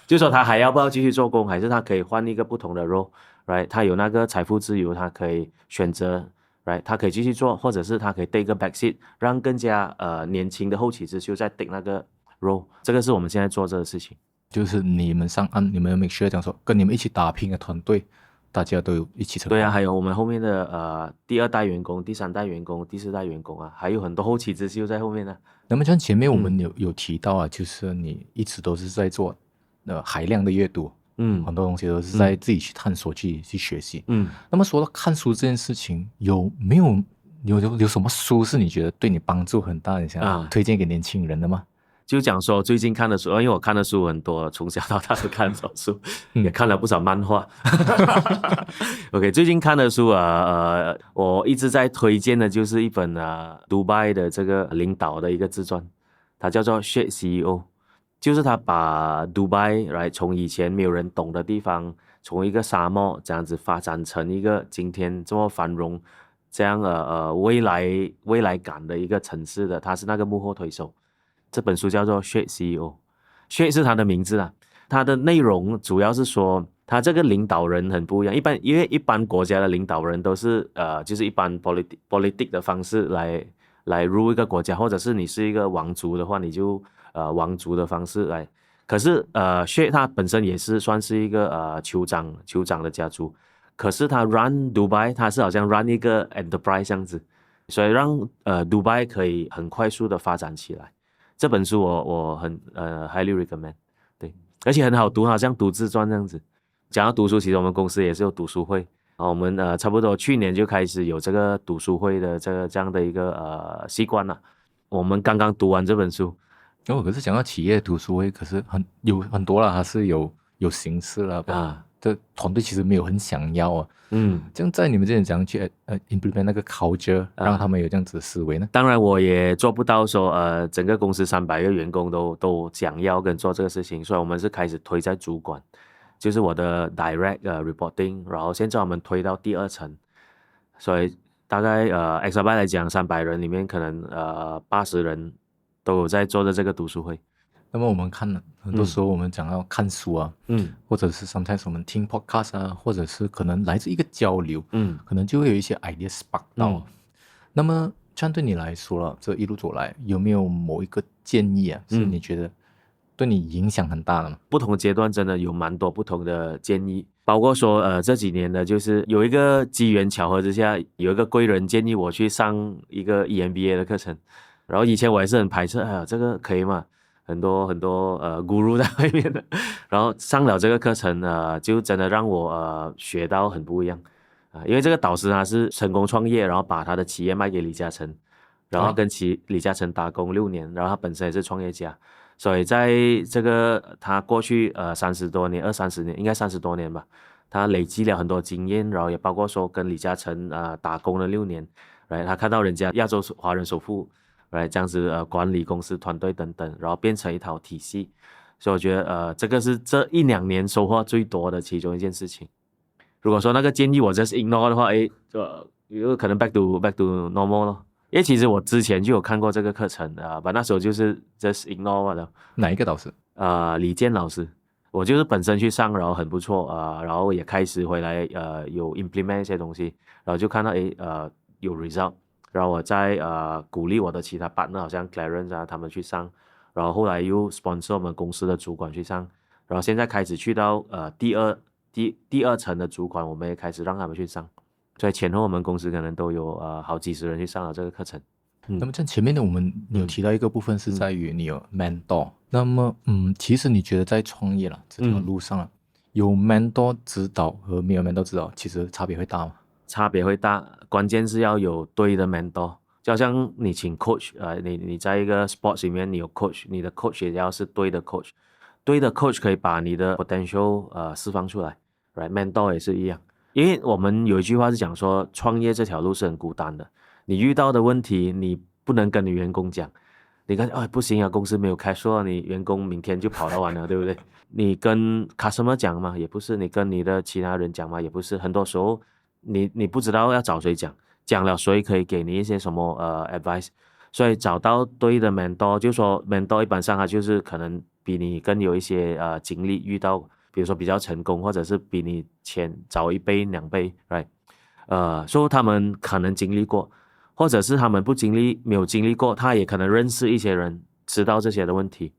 就说他还要不要继续做工，还是他可以换一个不同的 role。Right， 他有那个财富自由，他可以选择 ，right， 他可以继续做，或者是他可以 take 个 back seat， 让更加年轻的后起之秀再 take 那个 role， 这个是我们现在做这个事情。就是你们上岸，你们 make sure 讲说跟你们一起打拼的团队，大家都有一起成功。对啊，还有我们后面的第2代员工、第3代员工、第4代员工啊，还有很多后起之秀在后面呢。那么像前面我们有提到啊，就是你一直都是在做海量的阅读。很多东西都是在自己去探索、去学习。那么说到看书这件事情，有没有什么书是你觉得对你帮助很大，你想推荐给年轻人的吗？就讲说最近看的书，因为我看的书很多，从小到大都看很多书，也看了不少漫画。OK， 最近看的书我一直在推荐的就是一本杜拜的这个领导的一个自传，它叫做 Shade CEO。就是他把杜拜 right 从以前没有人懂的地方，从一个沙漠这样子发展成一个今天这么繁荣、这样未来感的一个城市的，他是那个幕后推手。这本书叫做 Shade CEO，Shade 是他的名字啊。他的内容主要是说，他这个领导人很不一样。因为一般国家的领导人都是就是一般 politic 的方式来入一个国家，或者是你是一个王族的话，你就王族的方式来。可是Shade 他本身也是算是一个酋长的家族，可是他 run Dubai， 他是好像 run 一个 enterprise 这样子，所以让Dubai 可以很快速的发展起来。这本书我很highly recommend， 对，而且很好读，好像读自传这样子。讲到读书，其实我们公司也是有读书会，我们差不多去年就开始有这个读书会的这样的一个习惯了。我们刚刚读完这本书。可是讲到企业读书会，可是有很多啦，它是有形式了这团队其实没有很想要啊。这样在你们这里怎样去implement 那个 culture，让他们有这样子的思维呢？当然我也做不到说整个公司300个员工都想要跟做这个事情，所以我们是开始推在主管，就是我的 direct reporting， 然后现在我们推到第2层，所以大概Exabyte 来讲300人里面可能80人都有在做的这个读书会。那么我们看很多时候我们讲要看书啊，或者是 sometimes 我们听 podcast 啊，或者是可能来自一个交流，可能就会有一些 idea spark 到。那么这样对你来说了，这一路走来有没有某一个建议啊，是你觉得对你影响很大的吗？不同阶段真的有蛮多不同的建议，包括说这几年的就是有一个机缘巧合之下，有一个贵人建议我去上一个 EMBA 的课程，然后以前我也是很排斥，这个可以吗？很多guru 在外面的，然后上了这个课程就真的让我学到很不一样因为这个导师他是成功创业，然后把他的企业卖给李嘉诚，然后跟李嘉诚打工6年，然后他本身也是创业家，所以在这个他过去30多年20-30年应该30多年吧，他累积了很多经验，然后也包括说跟李嘉诚打工了6年， ，right？ 他看到人家亚洲华人首富，right？ 这样子管理公司团队等等，然后变成一套体系，所以我觉得这个是这1-2年收获最多的其中一件事情。如果说那个建议我 just ignore 的话，有可能 back to normal 咯。因为其实我之前就有看过这个课程but那时候就是 just ignore 的。哪一个导师？李健老师，我就是本身去上，然后很不错然后也开始回来有 implement 一些东西，然后就看到有 result， 然后我再鼓励我的其他 partner， 好像 Clarence 他们去上，然后后来又 sponsor 我们公司的主管去上，然后现在开始去到第二层的主管，我们也开始让他们去上。所以前后我们公司可能都有好几十人去上了这个课程。那么在前面的你有提到一个部分是在于你有 mentor，那么其实你觉得在创业这条路上有 mentor 指导和没有 mentor 指导其实差别会大吗？差别会大，关键是要有对的 mentor， 就好像你请 coach， 你在一个 sports 里面你有 coach， 你的 coach 也要是对的 coach， 对的 coach 可以把你的 potential 释放出来， right？ mentor 也是一样。因为我们有一句话是讲说，创业这条路是很孤单的，你遇到的问题你不能跟你员工讲，你看不行啊，公司没有开说，你员工明天就跑到完了对不对？你跟 customer 讲嘛也不是，你跟你的其他人讲嘛也不是，很多时候你不知道要找谁讲了谁可以给你一些什么advice， 所以找到对的 mentor， 就说 mentor 一般上他就是可能比你更有一些经历，遇到比如说比较成功，或者是比你前早1倍2倍 right？ 说他们可能经历过，或者是他们没有经历过，他也可能认识一些人知道这些的问题，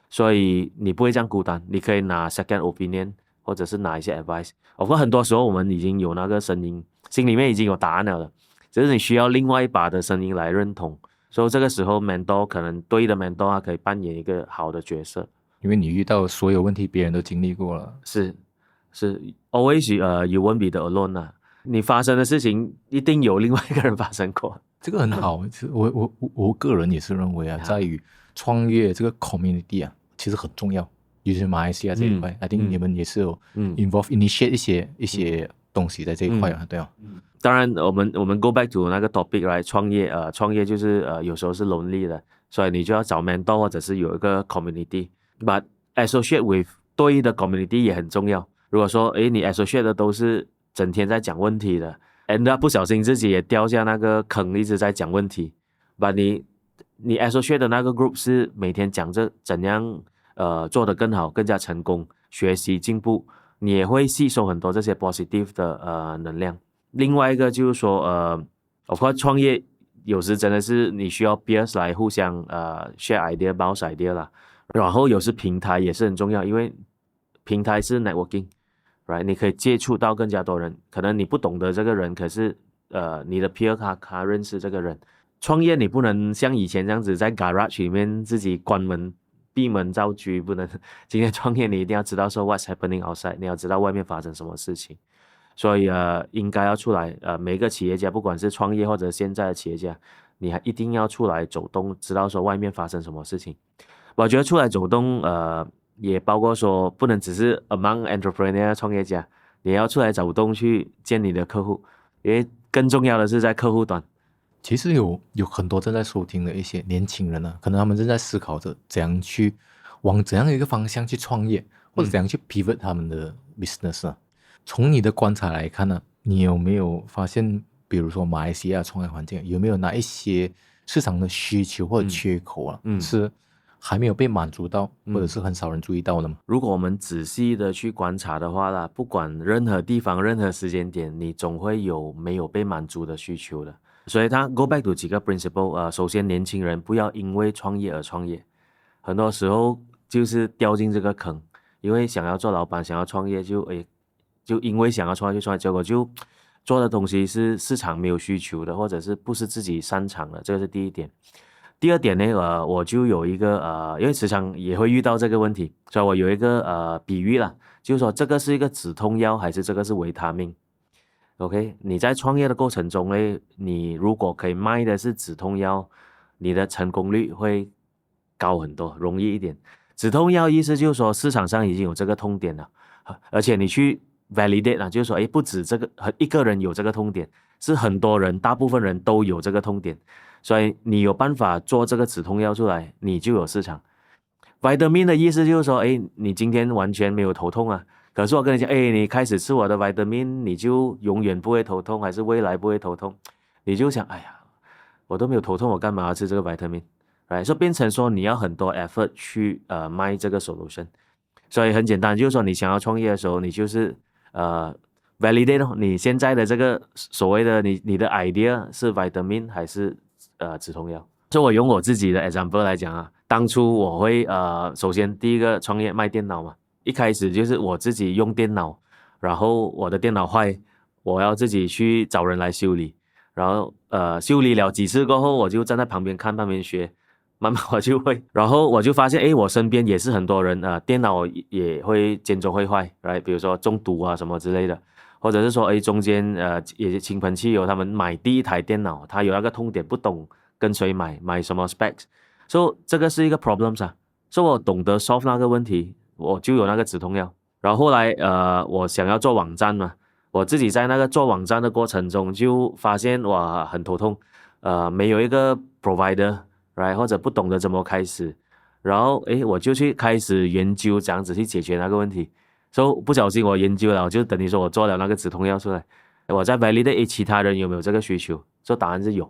所以你不会这样孤单，你可以拿 second opinion， 或者是拿一些 advice。 我说很多时候我们已经有那个声音，心里面已经有答案了，只是你需要另外一把的声音来认同，所以这个时候 mentor 可能对的 mentor 他可以扮演一个好的角色，因为你遇到所有问题别人都经历过了。是 always you won't be the alone 你发生的事情一定有另外一个人发生过。这个很好我个人也是认为在于创业这个 community 其实很重要，尤其是马来西亚这一块I think 你们也是有involve initiate 一些东西在这一块对当然我们 go back to 那个 topic right， 创业就是有时候是 lonely 的，所以你就要找 mentor 或者是有一个 community， but associate with 对的 community 也很重要。如果说你 associate 的都是整天在讲问题的， and 不小心自己也掉下那个坑，一直在讲问题， but 你 associate 的那个 group 是每天讲着怎样做得更好，更加成功，学习进步，你也会吸收很多这些 positive 的能量。另外一个就是说of course 创业有时真的是你需要 peers 来互相share idea bounce idea 啦，然后有时平台也是很重要，因为平台是 networking right？ 你可以接触到更加多人，可能你不懂得这个人，可是你的 peer 他认识这个人。创业你不能像以前这样子在 garage 里面自己关门闭门造车，不能。今天创业你一定要知道说 what's happening outside， 你要知道外面发生什么事情，所以应该要出来每一个企业家不管是创业或者现在的企业家，你还一定要出来走动，知道说外面发生什么事情。我觉得出来走动也包括说不能只是 among entrepreneur 创业家，你要出来走动去见你的客户，因为更重要的是在客户端。其实有很多正在收听的一些年轻人可能他们正在思考着怎样去往怎样的一个方向去创业，或者怎样去 pivot 他们的 business 从你的观察来看你有没有发现比如说马来西亚创业环境有没有哪一些市场的需求或者缺口是还没有被满足到，或者是很少人注意到的吗？如果我们仔细的去观察的话不管任何地方任何时间点，你总会有没有被满足的需求的。所以他 go back to 几个 principle， 首先年轻人不要因为创业而创业，很多时候就是掉进这个坑，因为想要做老板想要创业就因为想要创业就创业，结果就做的东西是市场没有需求的，或者是不是自己擅长的，这个是第一点。第二点呢我就有一个因为时常也会遇到这个问题，所以我有一个比喻啦，就是说这个是一个止痛药还是这个是维他命。OK， 你在创业的过程中呢，你如果可以卖的是止痛药，你的成功率会高很多，容易一点。止痛药意思就是说市场上已经有这个痛点了，而且你去 validate 就是说不止这个一个人有这个痛点，是很多人大部分人都有这个痛点，所以你有办法做这个止痛药出来，你就有市场。Vitamin 的意思就是说，哎，你今天完全没有头痛啊，可是我跟你讲，哎，你开始吃我的 Vitamin， 你就永远不会头痛，还是未来不会头痛？你就想，哎呀，我都没有头痛，我干嘛要吃这个 Vitamin？ right？ 所以变成说你要很多 effort 去卖这个 solution。所以很简单，就是说你想要创业的时候，你就是validate 你现在的这个所谓的你的 idea 是 vitamin 还是止痛药。所以我用我自己的 example 来讲啊，当初我会首先第一个创业卖电脑嘛，一开始就是我自己用电脑，然后我的电脑坏，我要自己去找人来修理，然后修理了几次过后，我就站在旁边看，旁边学。慢慢我就会，然后我就发现，哎，我身边也是很多人电脑也会间中会坏，right？ 比如说中毒啊什么之类的，或者是说，哎，中间也亲朋戚友他们买第一台电脑，他有那个痛点，不懂跟谁买什么 specs， 所以这个是一个 problems 啊，所以我懂得 solve 那个问题，我就有那个止痛药。然后后来我想要做网站嘛，我自己在那个做网站的过程中就发现哇很头痛，没有一个 provider。right？ 或者不懂得怎么开始，然后我就去开始研究这样子去解决那个问题，所以不小心我研究了，就等于说我做了那个止痛药出来，我在 validate 其他人有没有这个需求，所以答案是有。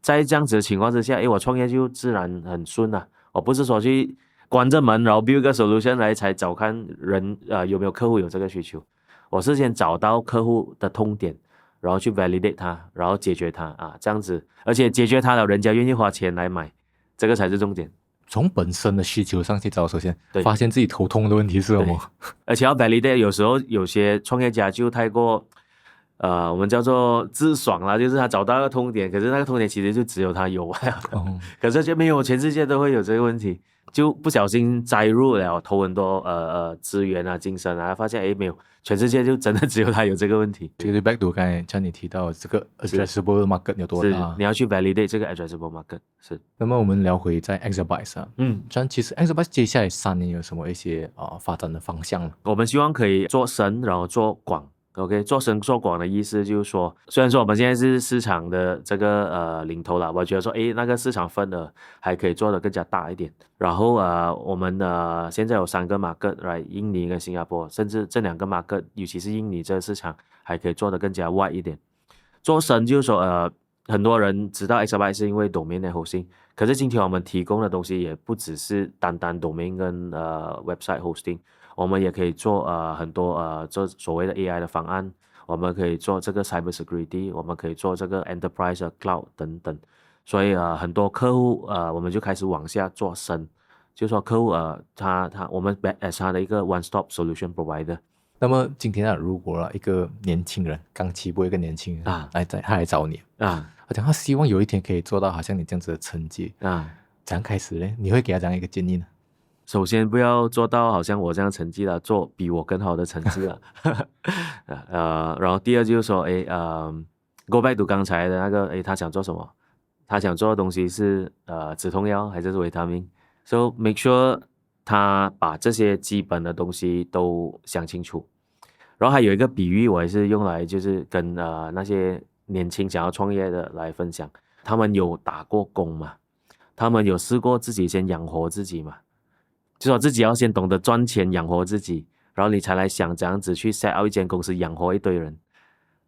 在这样子的情况之下，我创业就自然很顺啊，我不是说去关着门然后 build 个 solution 来才找看人有没有客户有这个需求，我是先找到客户的痛点，然后去 validate 它，然后解决它这样子，而且解决它了，人家愿意花钱来买。这个才是重点，从本身的需求上去找，首先发现自己头痛的问题是什么，而且要 validate。有时候有些创业家就太过，我们叫做自爽啦，就是他找到一个痛点，可是那个痛点其实就只有他有可是就没有，全世界都会有这个问题，就不小心栽入了，投很多资源啊、精神啊，发现没有，全世界就真的只有他有这个问题。这个 back to 刚才像你提到这个 addressable market 有多大，你要去 validate 这个 addressable market 是。那么我们聊回在 Exabytes 像其实 Exabytes 接下来3年有什么一些发展的方向呢？我们希望可以做深，然后做广。OK， 做深做广的意思就是说，虽然说我们现在是市场的这个领头了，我觉得说那个市场份额还可以做得更加大一点。然后我们现在有3个 market， 印尼跟新加坡，甚至这2个 market， 尤其是印尼这个市场还可以做得更加 wide 一点。做深就是说很多人知道 Exabytes 是因为 domain 的 hosting， 可是今天我们提供的东西也不只是单 domain 跟website hosting。我们也可以做很多这所谓的 AI 的方案，我们可以做这个 cyber security， 我们可以做这个 enterprise cloud 等等，所以很多客户我们就开始往下做深，就是说客户我们 as 他的一个 one stop solution provider。那么今天如果一个年轻人刚起步一个年轻人他来找你他讲他希望有一天可以做到好像你这样子的成绩怎样开始呢？你会给他这样一个建议呢？首先不要做到好像我这样成绩了，做比我更好的成绩了然后第二就是说go back to 刚才的那个他想做什么，他想做的东西是止痛药还是维他命， so make sure 他把这些基本的东西都想清楚。然后还有一个比喻我也是用来就是跟那些年轻想要创业的来分享，他们有打过工嘛，他们有试过自己先养活自己嘛，就说自己要先懂得赚钱养活自己，然后你才来想怎样子去 set up 一间公司养活一堆人。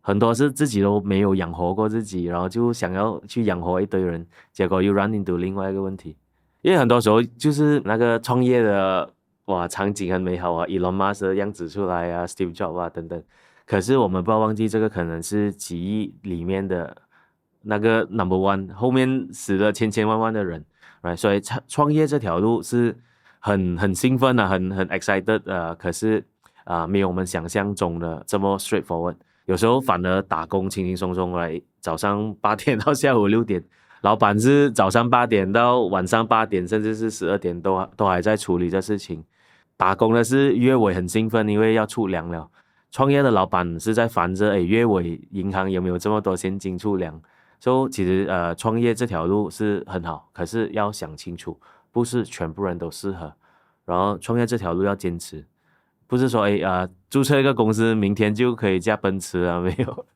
很多是自己都没有养活过自己，然后就想要去养活一堆人，结果又 run into 另外一个问题。因为很多时候就是那个创业的场景很美好Elon Musk 的样子出来Steve Jobs 等等，可是我们不要忘记这个可能是几亿里面的那个 number one， 后面死了千万万的人，right？ 所以创业这条路是很兴奋很 excited 可是没有我们想象中的这么 straightforward。有时候反而打工轻轻松松来，早上8点到下午6点，老板是早上8点到晚上8点，甚至是12点都还在处理这事情。打工的是月尾很兴奋，因为要出粮了。创业的老板是在烦着月尾银行有没有这么多现金出粮。所以其实创业这条路是很好，可是要想清楚，不是全部人都适合。然后创业这条路要坚持，不是说注册一个公司明天就可以驾奔驰啊，没有。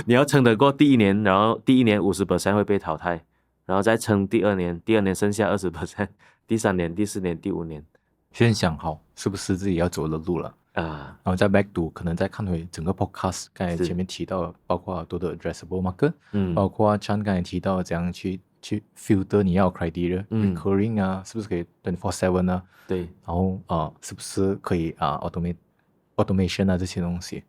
你要撑得过第一年，然后第一年50% 会被淘汰，然后再撑第二年，第二年剩下20%，第三年、第四年、第五年。先想好是不是自己要走的路了啊，然后再 back to 可能再看回整个 podcast， 刚才前面提到包括很多的 addressable market，包括 Chan 刚才提到怎样去 filter 你要 criteria，recurring 啊，是不是可以 24/7 啊？对，然后是不是可以automation 啊这些东西，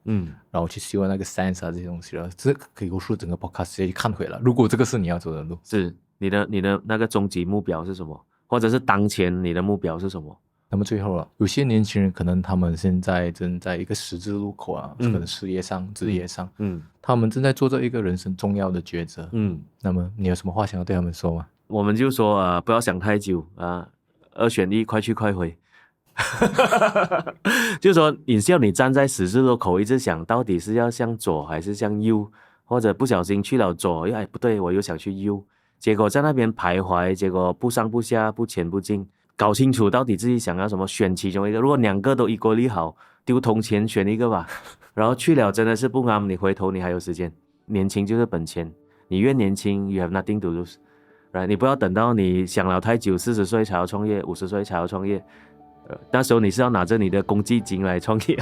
然后去希望那个 sense 啊这些东西了，这可以过述整个 podcast 直接去看回了。如果这个是你要走的路，是你的那个终极目标是什么，或者是当前你的目标是什么？那么最后了，有些年轻人可能他们现在正在一个十字路口啊，可能事业上、职业上，他们正在做着一个人生重要的抉择，那么你有什么话想要对他们说吗？我们就说不要想太久啊，2选1，快去快回。就是说，你需要你站在十字路口，一直想到底是要向左还是向右，或者不小心去了左，不对，我又想去右，结果在那边徘徊，结果不上不下，不前不进。搞清楚到底自己想要什么，选其中一个。如果2个都equally好，丢铜钱选一个吧。然后去了真的是不啱，你回头你还有时间。年轻就是本钱，你越年轻 you have nothing to lose， right？ 你不要等到你想了太久，40岁才要创业，50岁才要创业。那时候你是要拿着你的公积金来创业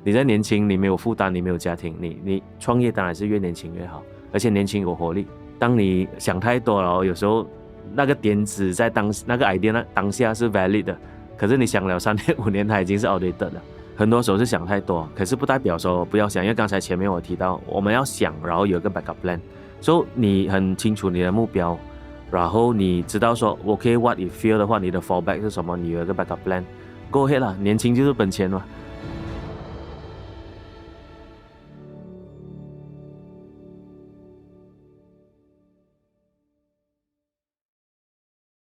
你在年轻，你没有负担，你没有家庭，你创业当然是越年轻越好，而且年轻有活力。当你想太多了，有时候那个点子在那个 idea 当下是 valid 的，可是你想了3年5年，它已经是 outdated 了。很多时候是想太多，可是不代表说不要想，因为刚才前面我提到，我们要想，然后有一个 backup plan， 所以你很清楚你的目标，然后你知道说 OK what if fail 的话，你的 fallback 是什么，你有一个 backup plan， go ahead 啦，年轻就是本钱嘛。